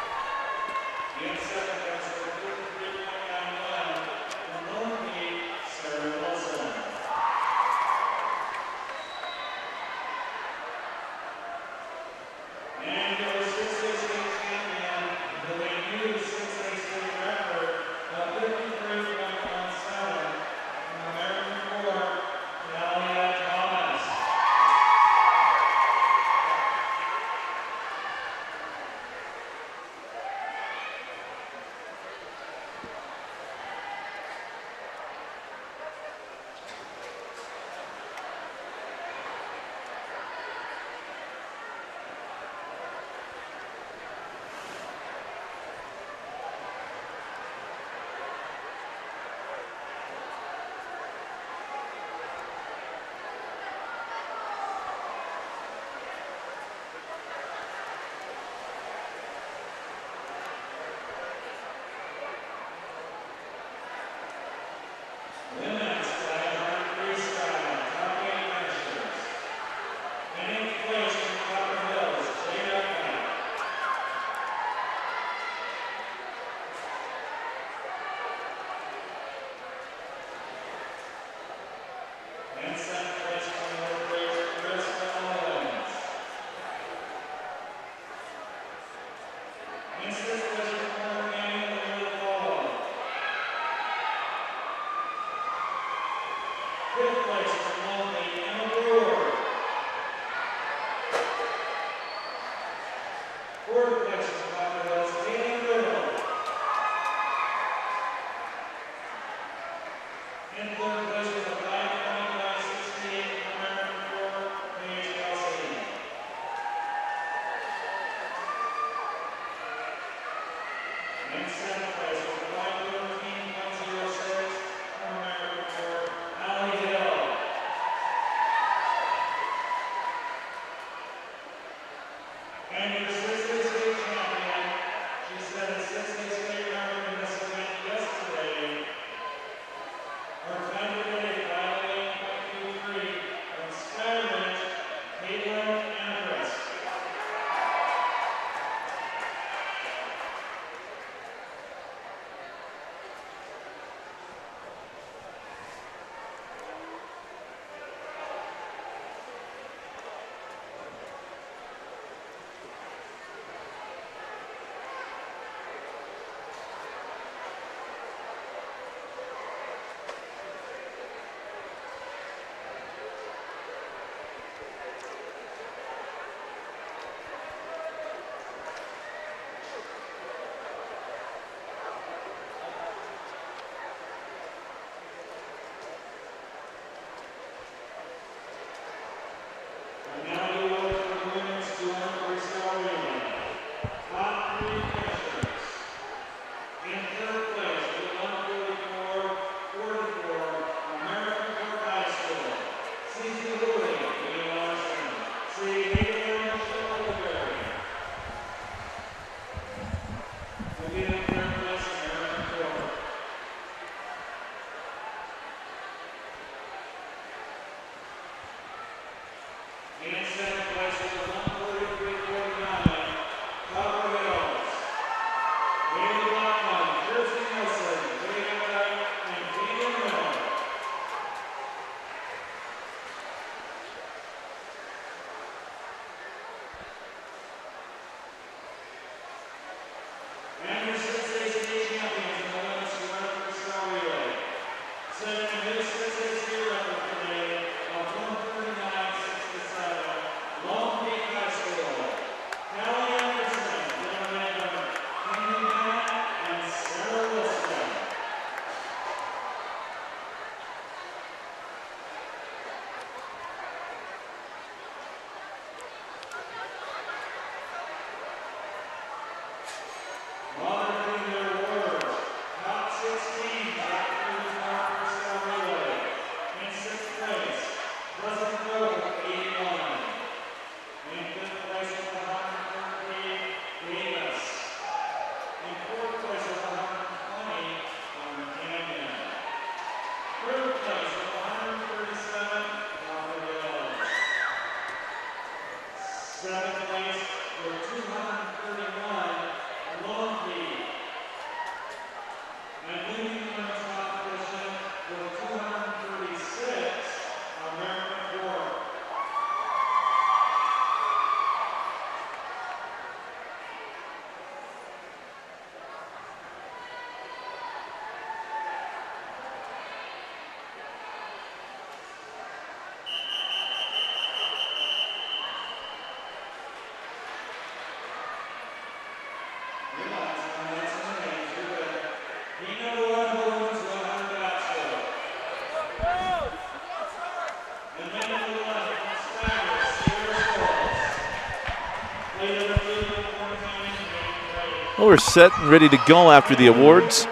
Speaker 1: Well, we're set and ready to go after the awards.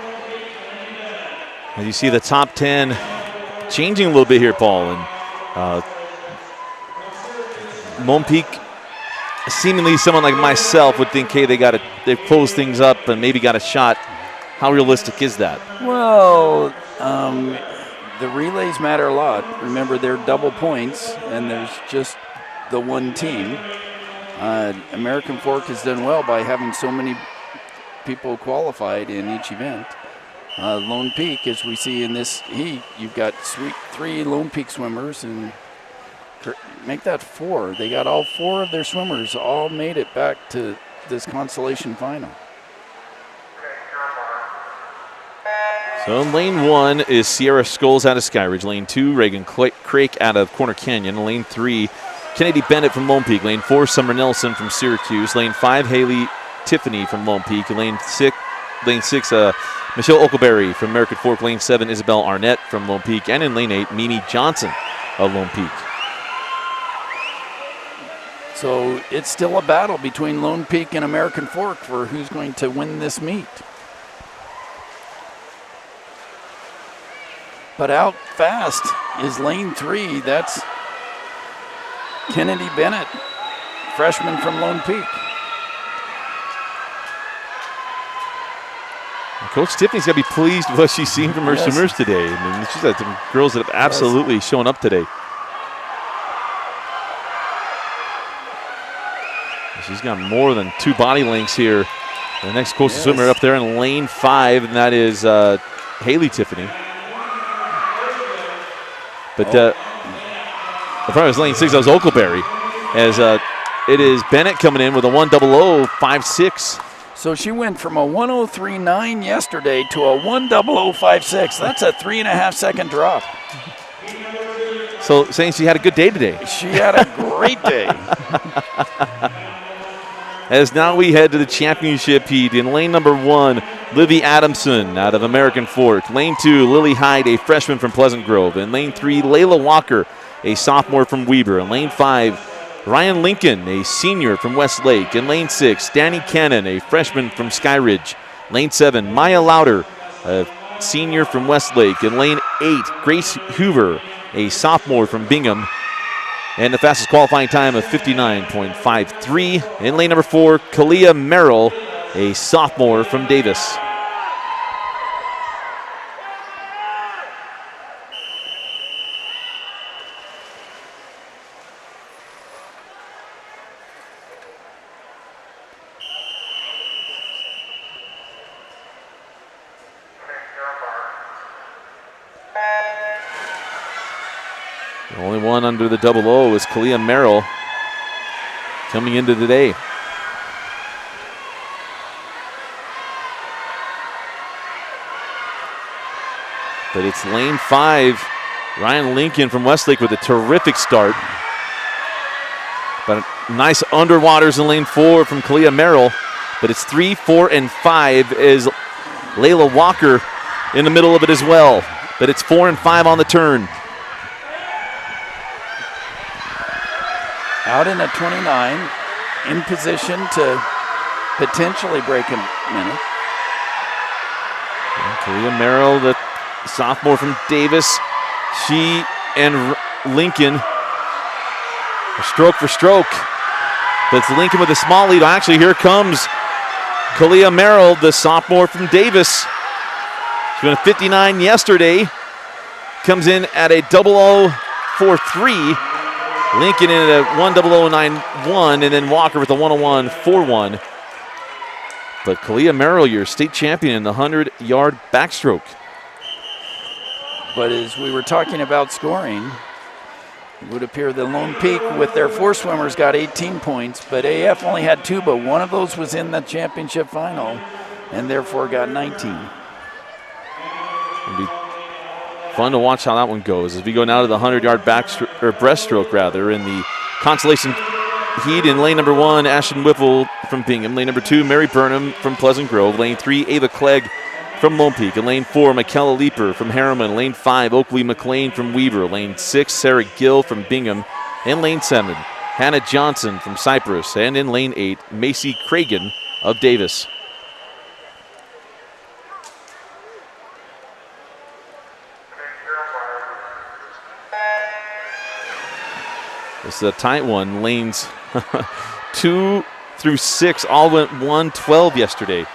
Speaker 1: As you see the top 10 changing a little bit here, Paul. And Lone Peak, seemingly someone like myself would think, hey, they've closed things up and maybe got a shot. How realistic is that?
Speaker 2: Well, the relays matter a lot. Remember, they're double points, and there's just the one team. American Fork has done well by having so many people qualified in each event. Lone Peak, as we see in this heat, you've got three Lone Peak swimmers, and make that 4. They got all 4 of their swimmers all made it back to this consolation final.
Speaker 1: So lane 1 is Sierra Scholes out of Skyridge. Lane 2, Reagan Crake out of Corner Canyon. Lane 3, Kennedy Bennett from Lone Peak. Lane 4, Summer Nelson from Syracuse. Lane 5, Haley Tiffany from Lone Peak. Lane 6, lane 6, Michelle Oakleberry from American Fork. Lane 7, Isabel Arnett from Lone Peak. And in lane 8, Mimi Johnson of Lone Peak.
Speaker 2: So it's still a battle between Lone Peak and American Fork for who's going to win this meet. But out fast is lane 3. That's Kennedy Bennett, freshman from Lone Peak.
Speaker 1: Coach Tiffany's got to be pleased with what she's seen from her swimmers today. I mean, she's got some girls that have absolutely shown up today. She's got more than 2 body lengths here. The next closest swimmer up there in lane 5, and that is Haley Tiffany. But in front of us, lane 6, that was Oakleberry. As it is Bennett coming in with a 1:00.56.
Speaker 2: So she went from a 1:03.9 yesterday to a 1:00.56. That's a 3.5 second drop.
Speaker 1: So saying she had a good day today.
Speaker 2: She had a great day.
Speaker 1: As now we head to the championship heat. In lane number 1, Libby Adamson out of American Fork. Lane 2, Lily Hyde, a freshman from Pleasant Grove. In lane 3, Layla Walker, a sophomore from Weber. In lane 5, Ryan Lincoln, a senior from Westlake. In lane 6, Danny Cannon, a freshman from Skyridge. Lane 7, Maya Lauder, a senior from Westlake. In lane 8, Grace Hoover, a sophomore from Bingham. And the fastest qualifying time of 59.53. In lane number 4, Kalia Merrill, a sophomore from Davis. The only one under the 00 is Kalia Merrill coming into the day. But it's lane 5, Ryan Lincoln from Westlake with a terrific start. But nice underwaters in lane 4 from Kalia Merrill. But it's 3, 4, and 5 is Layla Walker in the middle of it as well. But it's 4 and 5 on the turn.
Speaker 2: Out in a 29, in position to potentially break a minute.
Speaker 1: Kalia Merrill, the sophomore from Davis. She and Lincoln are stroke for stroke. But it's Lincoln with a small lead. Actually, here comes Kalia Merrill, the sophomore from Davis. She went a 59 yesterday. Comes in at a 00.43. Lincoln in at a 1:00.91, and then Walker with a 1:01.41. But Kalia Merrill, your state champion in the 100-yard backstroke.
Speaker 2: But as we were talking about scoring, it would appear that Lone Peak with their 4 swimmers got 18 points, but AF only had 2, but one of those was in the championship final and therefore got 19.
Speaker 1: It'll be fun to watch how that one goes as we go now to the 100-yard breaststroke in the consolation heat. In lane number 1, Ashton Whipple from Bingham. Lane number 2, Mary Burnham from Pleasant Grove. Lane 3, Ava Clegg from Lone Peak. In lane 4, Michaela Leeper from Harriman. Lane 5, Oakley McLean from Weber. Lane 6, Sarah Gill from Bingham. In lane 7, Hannah Johnson from Cypress. And in lane 8, Macy Cragen of Davis. This is a tight one. Lanes 2 through 6 all went 1:12 yesterday.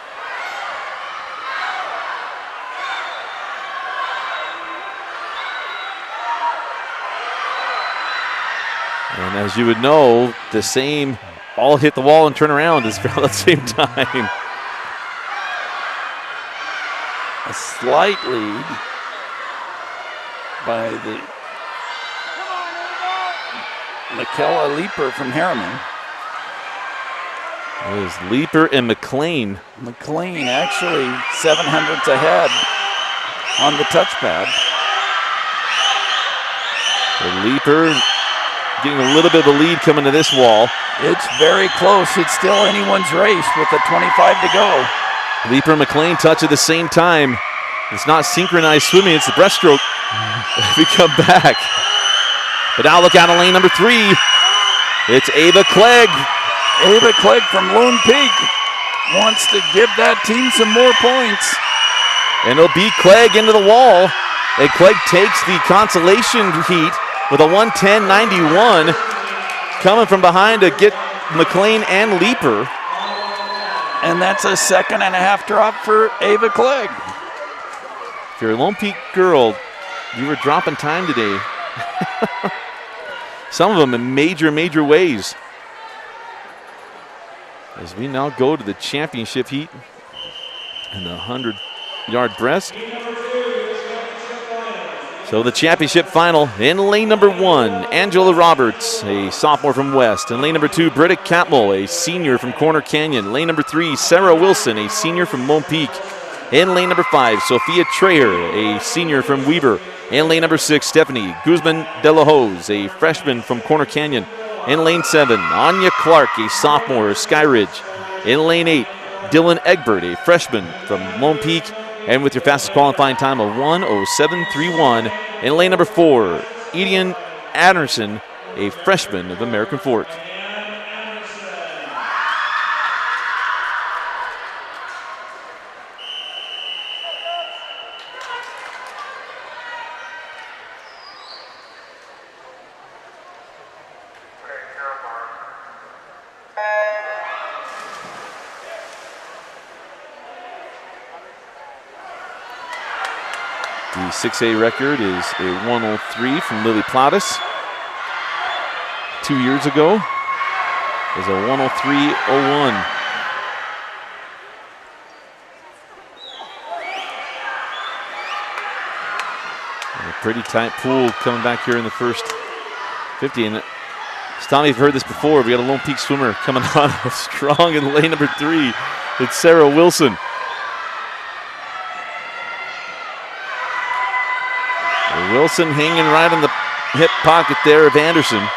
Speaker 1: And as you would know, the same all hit the wall and turn around is around the same time.
Speaker 2: A slight lead by the Michaela Leeper from Harriman.
Speaker 1: It was Leeper and McLean.
Speaker 2: McLean actually 700ths ahead on the touchpad.
Speaker 1: So Leeper getting a little bit of a lead coming to this wall.
Speaker 2: It's very close. It's still anyone's race with a 25 to go.
Speaker 1: Leaper and McLean touch at the same time. It's not synchronized swimming, it's the breaststroke. We come back. But now look out in lane number 3. It's Ava Clegg.
Speaker 2: Ava Clegg from Lone Peak wants to give that team some more points.
Speaker 1: And it'll be Clegg into the wall. And Clegg takes the consolation heat with a 1:10.91. Coming from behind to get McLean and Leaper.
Speaker 2: And that's a 2.5 drop for Ava Clegg.
Speaker 1: If you're a Lone Peak girl, you were dropping time today. Some of them in major, major ways. As we now go to the championship heat and the 100-yard breast. So the championship final in lane number 1, Angela Roberts, a sophomore from West. In lane number 2, Britta Catmull, a senior from Corner Canyon. Lane number 3, Sarah Wilson, a senior from Lone Peak. In lane number 5, Sophia Trayer, a senior from Weber. In lane number 6, Stephanie Guzman de la Hoz, a freshman from Corner Canyon. In lane 7, Anya Clark, a sophomore of Skyridge. In lane 8, Dylan Egbert, a freshman from Lone Peak. And with your fastest qualifying time of 1:07.31. In lane number 4, Edian Anderson, a freshman of American Fork. The 6A record is a 1:03 from Lily Plautus. 2 years ago is a 1:03.01. A pretty tight pool coming back here in the first 50. And Tommy, you've heard this before. We got a Lone Peak swimmer coming on strong in lane number 3. It's Sarah Wilson. Wilson hanging right in the hip pocket there of Anderson.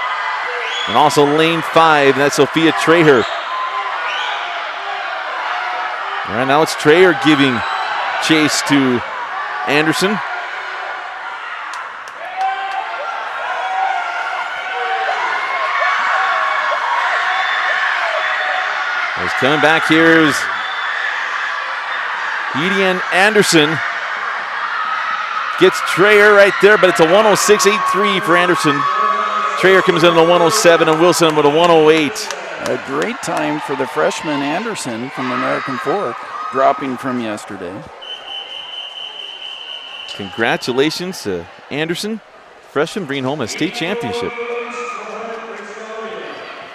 Speaker 1: And also lane 5, that's Sophia Traher. All right, now it's Traher giving chase to Anderson. As coming back here is Edian Anderson. Gets Trayer right there, but it's a 1:06.83 for Anderson. Trayer comes in at a 1:07 and Wilson with a 1:08.
Speaker 2: A great time for the freshman Anderson from American Fork, dropping from yesterday.
Speaker 1: Congratulations to Anderson, freshman, bringing home a state championship.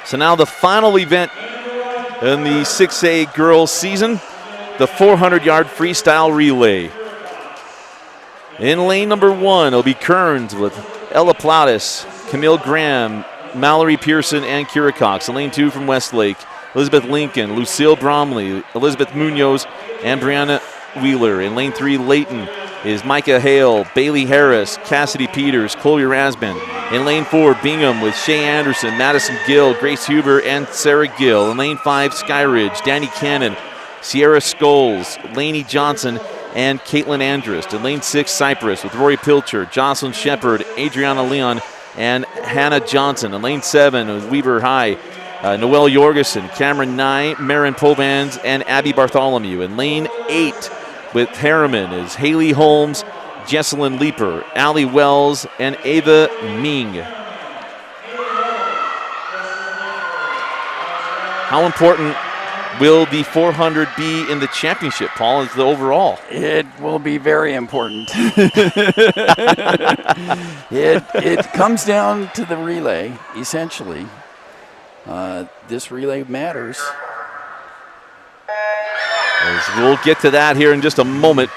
Speaker 1: So now the final event in the 6A girls season, the 400-yard freestyle relay. In lane number 1, it'll be Kearns with Ella Plautus, Camille Graham, Mallory Pearson, and Kira Cox. In lane 2 from Westlake, Elizabeth Lincoln, Lucille Bromley, Elizabeth Munoz, and Brianna Wheeler. In lane 3, Layton is Micah Hale, Bailey Harris, Cassidy Peters, Chloe Rasman. In lane 4, Bingham with Shay Anderson, Madison Gill, Grace Huber, and Sarah Gill. In lane 5, Skyridge, Danny Cannon, Sierra Scholes, Lainey Johnson, and Caitlin Andrist. In lane 6, Cypress with Rory Pilcher, Jocelyn Shepard, Adriana Leon, and Hannah Johnson. In lane 7, with Weber High, Noelle Jorgensen, Cameron Nye, Marin Povans, and Abby Bartholomew. In lane 8, with Harriman is Haley Holmes, Jesselyn Leeper, Allie Wells, and Ava Ming. How important will the 400 be in the championship, Paul, as the overall?
Speaker 2: It will be very important. It comes down to the relay, essentially. This relay matters.
Speaker 1: As we'll get to that here in just a moment,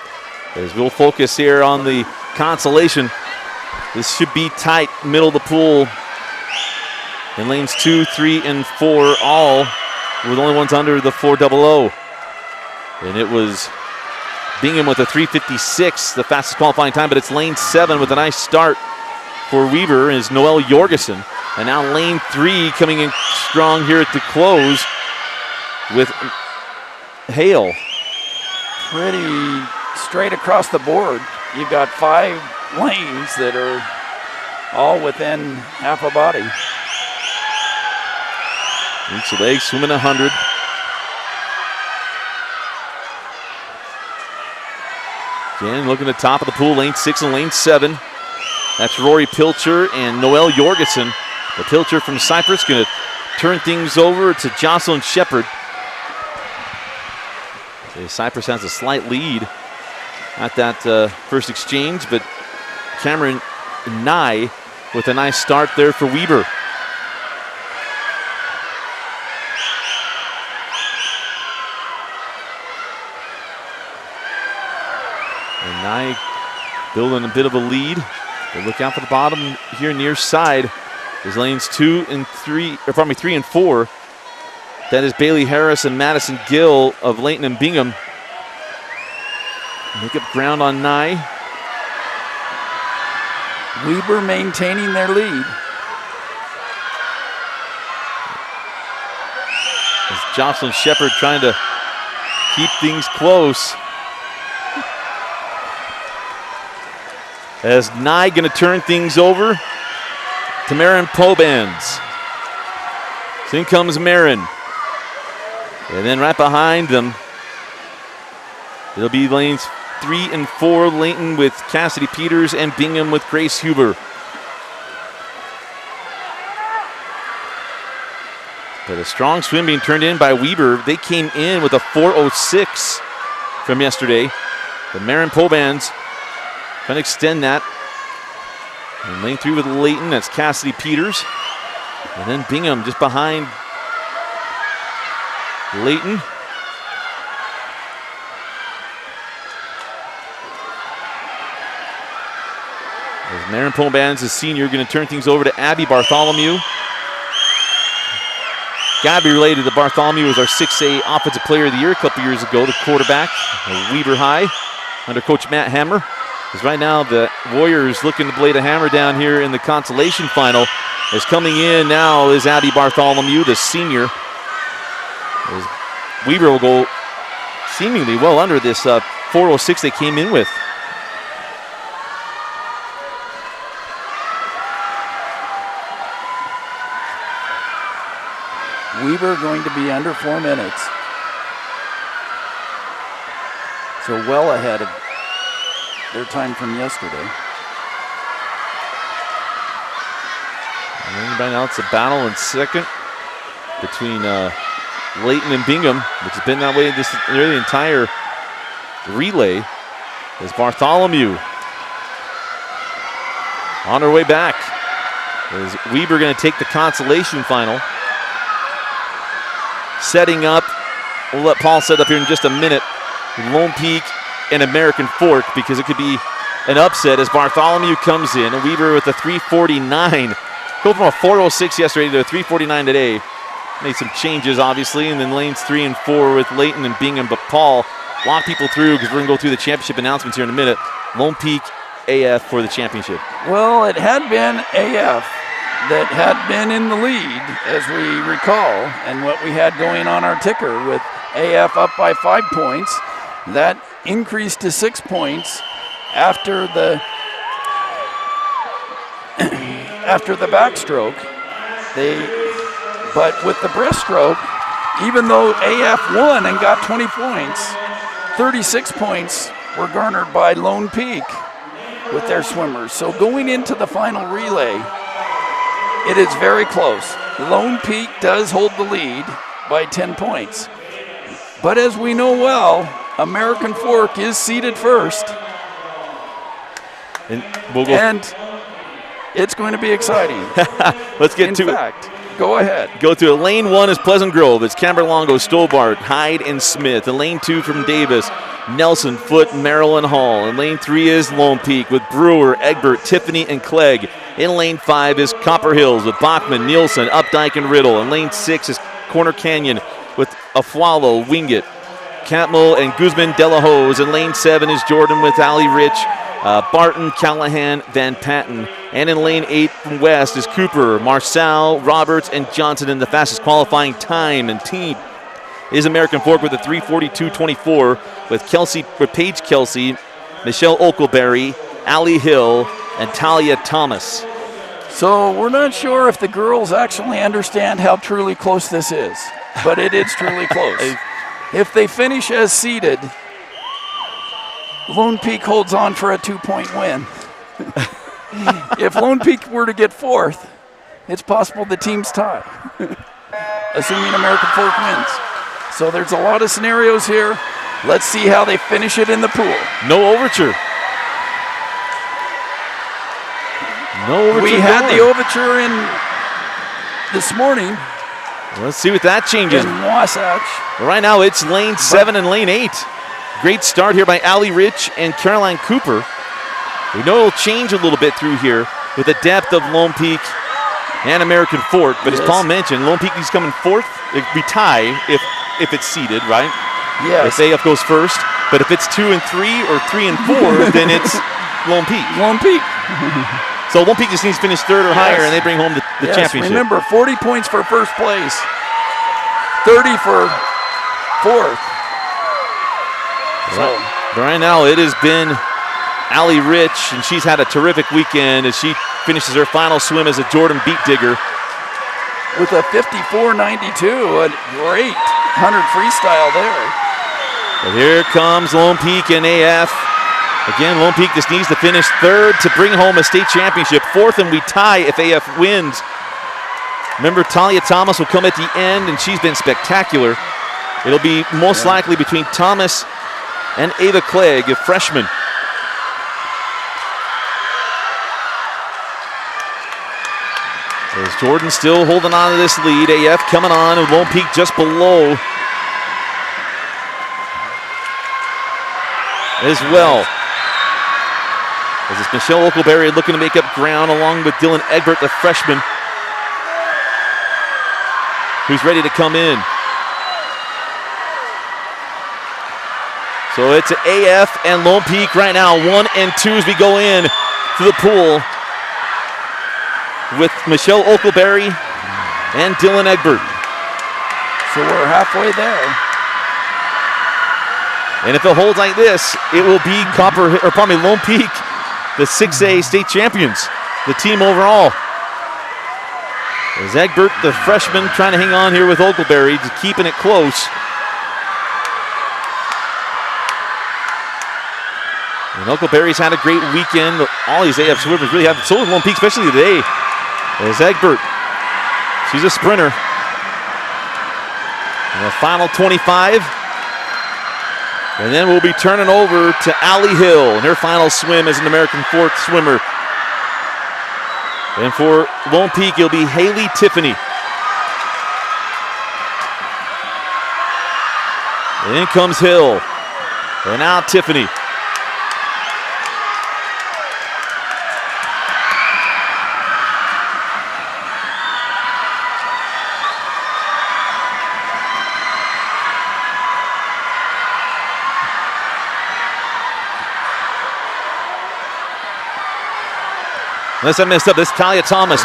Speaker 1: as we'll focus here on the consolation. This should be tight, middle of the pool. In lanes 2, 3, and 4 all. We're the only ones under the 400. And it was Bingham with a 3:56, the fastest qualifying time, but it's lane 7 with a nice start for Weber is Noelle Jorgensen. And now lane 3 coming in strong here at the close with Hale.
Speaker 2: pretty straight across the board. You've got 5 lanes that are all within half a body.
Speaker 1: Each leg swimming 100. Again, looking at the top of the pool, lane 6 and lane 7. That's Rory Pilcher and Noelle Jorgensen. The Pilcher from Cyprus going to turn things over to Jocelyn Shepard. Cyprus has a slight lead at that first exchange, but Cameron Nye with a nice start there for Weber. And Nye building a bit of a lead. But look out for the bottom here near side. There's lanes 3 and 4. That is Bailey Harris and Madison Gill of Layton and Bingham. Make up ground on Nye.
Speaker 2: Weber maintaining their lead.
Speaker 1: As Jocelyn Shepard trying to keep things close. As Nye going to turn things over to Marin Pobans. So in comes Marin. And then right behind them, it'll be lanes 3 and 4, Layton with Cassidy Peters and Bingham with Grace Huber. But a strong swim being turned in by Weber. They came in with a 4:06 from yesterday. The Marin Pobans trying to extend that. And lane 3 with Layton, that's Cassidy Peters. And then Bingham just behind Layton. As Marin Pobans, the senior, going to turn things over to Abby Bartholomew. Gotta be related to Bartholomew, was our 6A Offensive Player of the Year a couple years ago, the quarterback of Weber High under Coach Matt Hammer. Because right now the Warriors looking to blade a hammer down here in the consolation final. As coming in now is Abby Bartholomew, the senior. As Weber will go seemingly well under this 4:06 they came in with.
Speaker 2: Weber going to be under 4 minutes. So well ahead of their time from yesterday.
Speaker 1: And right now it's a battle in second between Layton and Bingham, which has been that way this nearly the entire relay. As Bartholomew on her way back. Is Weber going to take the consolation final? Setting up, we'll let Paul set up here in just a minute, Lone Peak and American Fork, because it could be an upset as Bartholomew comes in. And Weber with a 3:49. Go from a 4:06 yesterday to a 3:49 today. Made some changes, obviously, and then lanes 3 and 4 with Layton and Bingham. But Paul, walk people through because we're going to go through the championship announcements here in a minute. Lone Peak AF for the championship.
Speaker 2: Well, it had been AF that had been in the lead, as we recall, and what we had going on our ticker with AF up by 5 points. That increased to 6 points after the backstroke. But with the breaststroke, even though AF won and got 20 points, 36 points were garnered by Lone Peak with their swimmers. So going into the final relay, it is very close. Lone Peak does hold the lead by 10 points. But as we know well, American Fork is seated first.
Speaker 1: And we'll go.
Speaker 2: And it's going to be exciting.
Speaker 1: Let's get to it.
Speaker 2: In fact, go ahead.
Speaker 1: Go to it. Lane 1 is Pleasant Grove. It's Camberlongo, Stobart, Hyde, and Smith. And lane 2 from Davis, Nelson, Foote, Merrill, and Hall. And lane 3 is Lone Peak with Brewer, Egbert, Tiffany, and Clegg. In lane 5 is Copper Hills with Bachman, Nielsen, Updike, and Riddle. And lane 6 is Corner Canyon with Afualo, Wingate, Catmull, and Guzman, Delahose. And lane 7 is Jordan with Allie Rich, Barton, Callahan, Van Patten. And in lane 8 from West is Cooper, Marcel, Roberts, and Johnson. And the fastest qualifying time and team is American Fork with a 3:42.24. with Paige Kelsey, Michelle Oakleberry, Allie Hill, and Talia Thomas.
Speaker 2: So we're not sure if the girls actually understand how truly close this is, but it is truly close. If they finish as seeded, Lone Peak holds on for a 2-point win. If Lone Peak were to get fourth, it's possible the teams tie, assuming American Fork wins. So there's a lot of scenarios here. Let's see how they finish it in the pool.
Speaker 1: No overture. No overture.
Speaker 2: We had the overture in this morning.
Speaker 1: Let's see what that changes.
Speaker 2: In Wasatch.
Speaker 1: Right now it's lane 7 and lane 8. Great start here by Allie Rich and Caroline Cooper. We know it'll change a little bit through here with the depth of Lone Peak and American Fork. But as Paul mentioned, Lone Peak is coming fourth. We tie if it's seeded, right?
Speaker 2: Yes.
Speaker 1: If AF goes first. But if it's 2 and 3 or 3 and 4, then it's Lone Peak.
Speaker 2: Lone Peak.
Speaker 1: So Lone Peak just needs to finish third or higher, and they bring home the championship.
Speaker 2: Remember, 40 points for first place, 30 for fourth.
Speaker 1: So right now it has been Allie Rich, and she's had a terrific weekend as she finishes her final swim as a Jordan beat digger.
Speaker 2: With a 54.92, a great 100 freestyle there.
Speaker 1: But here comes Lone Peak and AF. Again, Lone Peak just needs to finish third to bring home a state championship. Fourth, and we tie if AF wins. Remember, Talia Thomas will come at the end, and she's been spectacular. It'll be most likely between Thomas and Ava Clegg, a freshman. As Jordan still holding on to this lead. AF coming on, and Lone Peak just below as well. As it's Michelle Oakleberry looking to make up ground along with Dylan Egbert, the freshman, who's ready to come in. So it's AF and Lone Peak right now, 1 and 2 as we go in to the pool with Michelle Oakleberry and Dylan Egbert.
Speaker 2: So we're halfway there.
Speaker 1: And if it holds like this, it will be Lone Peak, the 6A state champions, the team overall. As Egbert, the freshman, trying to hang on here with Oakleberry, just keeping it close. And Oakleberry's had a great weekend. All these AF swimmers really have, so is Lone Peak, especially today. As Egbert, she's a sprinter. And the final 25. And then we'll be turning over to Allie Hill in her final swim as an American Fork swimmer. And for Lone Peak, it'll be Haley Tiffany. And in comes Hill. And now Tiffany. Unless I messed up, this is Talia Thomas.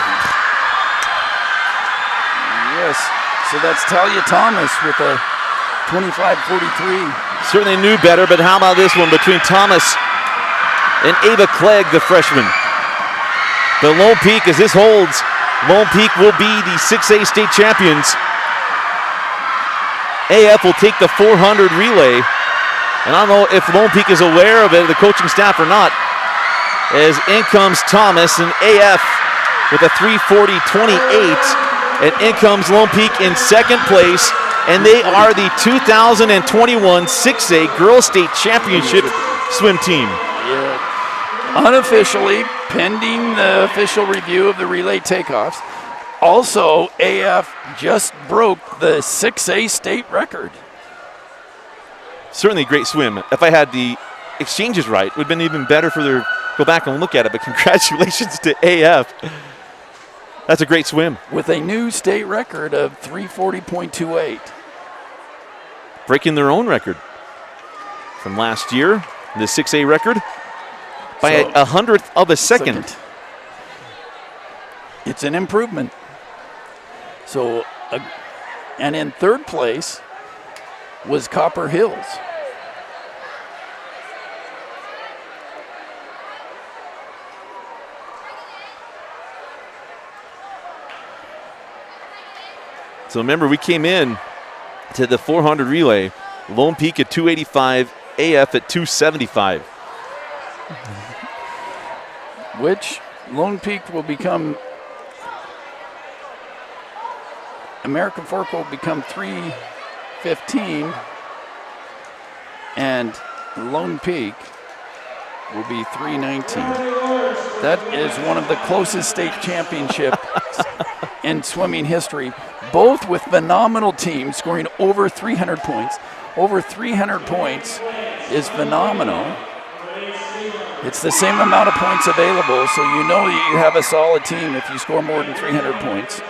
Speaker 2: Yes, so that's Talia Thomas with a 25.43.
Speaker 1: Certainly knew better, but how about this one between Thomas and Ava Clegg, the freshman. But Lone Peak, as this holds, Lone Peak will be the 6A state champions. AF will take the 400 relay. And I don't know if Lone Peak is aware of it, the coaching staff or not, as in comes Thomas and AF with a 3:40.28, and in comes Lone Peak in second place, and they are the 2021 6A Girls State Championship swim team.
Speaker 2: Yeah. Unofficially, pending the official review of the relay takeoffs, also AF just broke the 6A state record.
Speaker 1: Certainly a great swim. If I had the exchanges right, it would have been even better for their go back and look at it, but congratulations to AF. That's a great swim.
Speaker 2: With a new state record of 3:40.28.
Speaker 1: Breaking their own record from last year, the 6A record, by a 100th of a second.
Speaker 2: It's an improvement. So, and in third place was Copper Hills.
Speaker 1: So remember, we came in to the 400 relay, Lone Peak at 285, AF at 275.
Speaker 2: Which Lone Peak will become, American Fork will become 315, and Lone Peak will be 319. That is one of the closest state championships in swimming history, both with phenomenal teams scoring over 300 points. Over 300 points is phenomenal. It's the same amount of points available, so you know that you have a solid team if you score more than 300 points.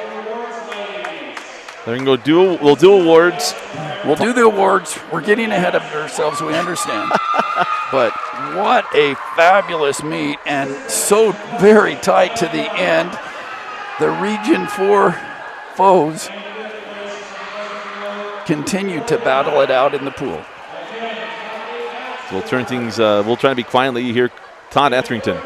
Speaker 1: We'll do awards.
Speaker 2: We'll do the awards. We're getting ahead of ourselves, we understand. But what a fabulous meet, and so very tight to the end. The Region 4 foes continue to battle it out in the pool.
Speaker 1: So we'll turn things, we'll try to be quietly here. Todd Etherington.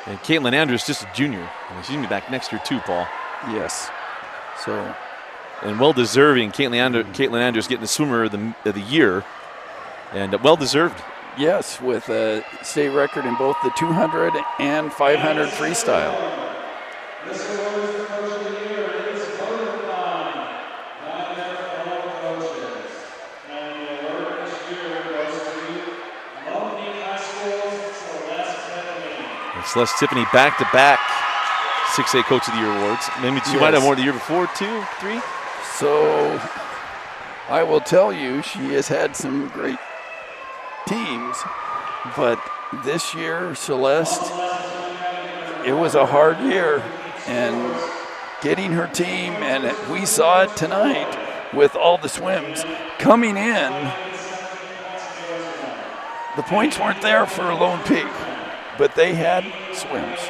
Speaker 1: And Caitlin Andrews, just a junior. She's going to be back next year too, Paul.
Speaker 2: Yes. So.
Speaker 1: And well-deserving, Caitlin Andrews getting the swimmer of the year. And well-deserved.
Speaker 2: Yes, with a state record in both the 200 and 500 freestyle.
Speaker 1: Celeste Tiffany back-to-back 6A Coach of the Year awards. Maybe she might have more the year before, 2, 3.
Speaker 2: So I will tell you, she has had some great teams, but this year, Celeste, it was a hard year, and getting her team, and we saw it tonight with all the swims coming in. The points weren't there for Lone Peak, but they had swims.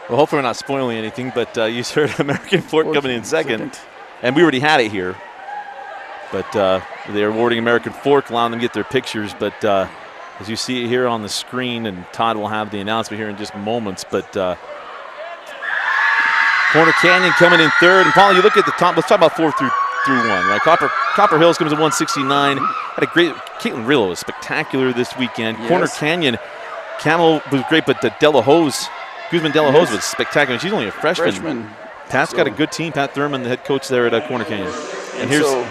Speaker 1: Well, hopefully we're not spoiling anything, but you heard American Fork coming in second. And we already had it here. But they're awarding American Fork, allowing them to get their pictures. But as you see it here on the screen, and Todd will have the announcement here in just moments, but Corner Canyon coming in third. And Paul, you look at the top, let's talk about 4 through 1, right? Copper Hills comes at 169. Had a great, Caitlin Rillo was spectacular this weekend. Yes. Corner Canyon, Camel was great, but Guzman De La Hoz was spectacular. She's only a freshman. Pat's got a good team. Pat Thurman, the head coach there at Corner Canyon. And here's the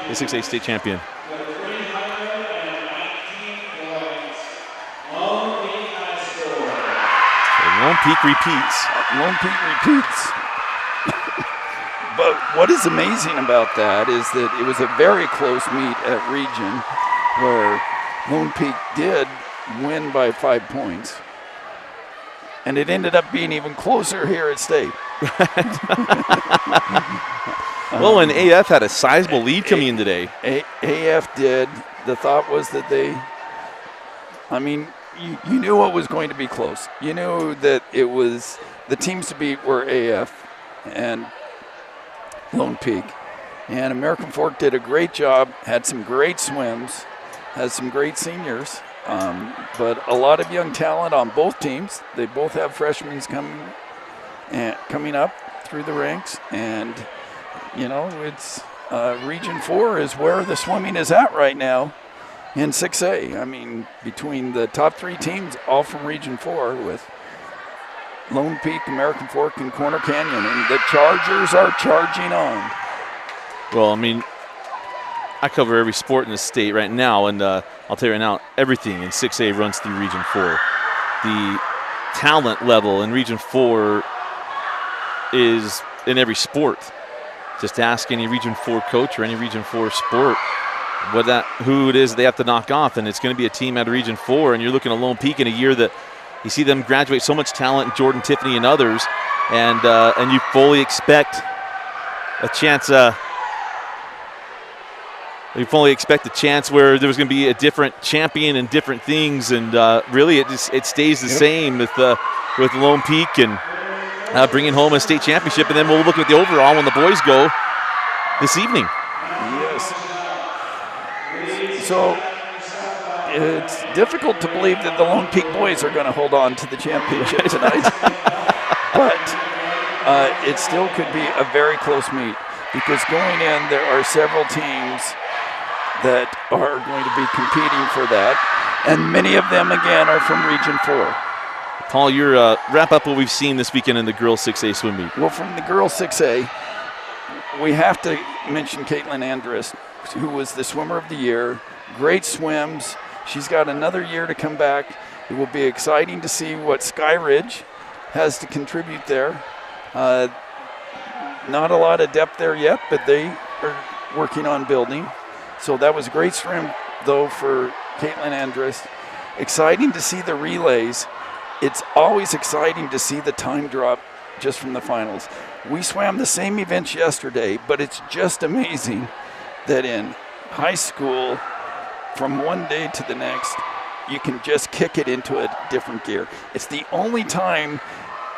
Speaker 1: 6A state champion. Lone Peak repeats.
Speaker 2: Lone Peak repeats. But what is amazing about that is that it was a very close meet at region where Lone Peak did win by 5 points. And it ended up being even closer here at state.
Speaker 1: Well, and AF had a sizable lead coming in today.
Speaker 2: AF did. The thought was that you knew it was going to be close. You knew that it was the teams to beat were AF and Lone Peak. And American Fork did a great job, had some great swims, has some great seniors, but a lot of young talent on both teams. They both have freshmen coming up through the ranks. And, it's Region 4 is where the swimming is at right now. In 6A, between the top 3 teams, all from Region 4 with Lone Peak, American Fork, and Corner Canyon, and the Chargers are charging on.
Speaker 1: Well, I cover every sport in the state right now, and I'll tell you right now, everything in 6A runs through Region 4. The talent level in Region 4 is in every sport. Just ask any Region 4 coach or any Region 4 sport who it is they have to knock off, and it's going to be a team out of Region 4, and you're looking at Lone Peak in a year that you see them graduate so much talent, Jordan, Tiffany, and others, and you fully expect a chance. You fully expect a chance where there was going to be a different champion and different things, and really it stays the same with Lone Peak and bringing home a state championship, and then we'll look at the overall when the boys go this evening.
Speaker 2: Yes. So it's difficult to believe that the Lone Peak boys are going to hold on to the championship tonight. But it still could be a very close meet, because going in, there are several teams that are going to be competing for that, and many of them, again, are from Region 4.
Speaker 1: Paul, your wrap up what we've seen this weekend in the girls 6A swim meet.
Speaker 2: Well, from the girls 6A, we have to mention Callie Anderson, who was the swimmer of the year. Great swims. She's got another year to come back. It will be exciting to see what Sky Ridge has to contribute there. Not a lot of depth there yet, but they are working on building. So that was a great swim, though, for Callie Anderson. Exciting to see the relays. It's always exciting to see the time drop just from the finals. We swam the same events yesterday, but it's just amazing that in high school, from one day to the next, you can just kick it into a different gear. It's the only time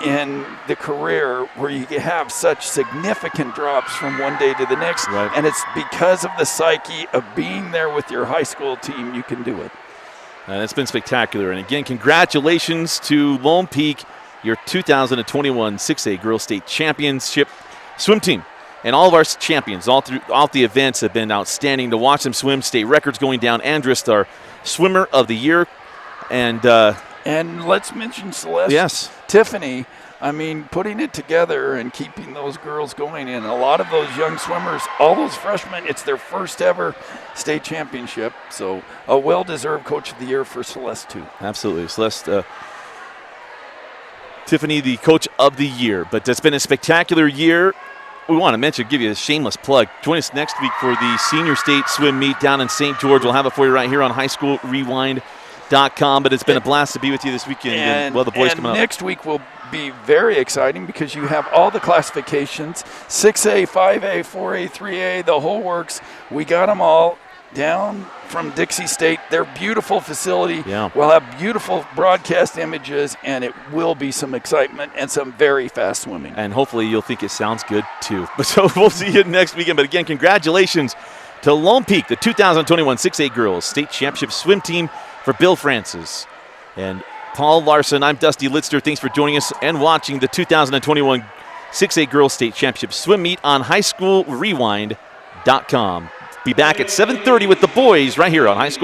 Speaker 2: in the career where you have such significant drops from one day to the next, right. And it's because of the psyche of being there with your high school team, you can do it.
Speaker 1: And it's been spectacular. And again, congratulations to Lone Peak, your 2021 6A Girls State Championship swim team. And all of our champions all throughout the events have been outstanding to watch them swim. State records going down. Andrist, our swimmer of the year. And
Speaker 2: let's mention Celeste.
Speaker 1: Yes.
Speaker 2: Tiffany, putting it together and keeping those girls going. And a lot of those young swimmers, all those freshmen, it's their first ever state championship. So a well-deserved Coach of the Year for Celeste, too.
Speaker 1: Absolutely. Celeste, Tiffany, the Coach of the Year. But it's been a spectacular year. We want to give you a shameless plug. Join us next week for the Senior State Swim Meet down in St. George. We'll have it for you right here on highschoolrewind.com. But it's been a blast to be with you this weekend. And the boys coming up.
Speaker 2: Next week will be very exciting because you have all the classifications, 6A, 5A, 4A, 3A, the whole works. We got them all down from Dixie State, their beautiful facility.
Speaker 1: Yeah.
Speaker 2: We'll have beautiful broadcast images, and it will be some excitement and some very fast swimming.
Speaker 1: And hopefully you'll think it sounds good too. So we'll see you next weekend. But again, congratulations to Lone Peak, the 2021 6A Girls State Championship Swim Team for Bill Francis and Paul Larson. I'm Dusty Litster. Thanks for joining us and watching the 2021 6A Girls State Championship Swim Meet on highschoolrewind.com. Be back at 7:30 with the boys right here on High School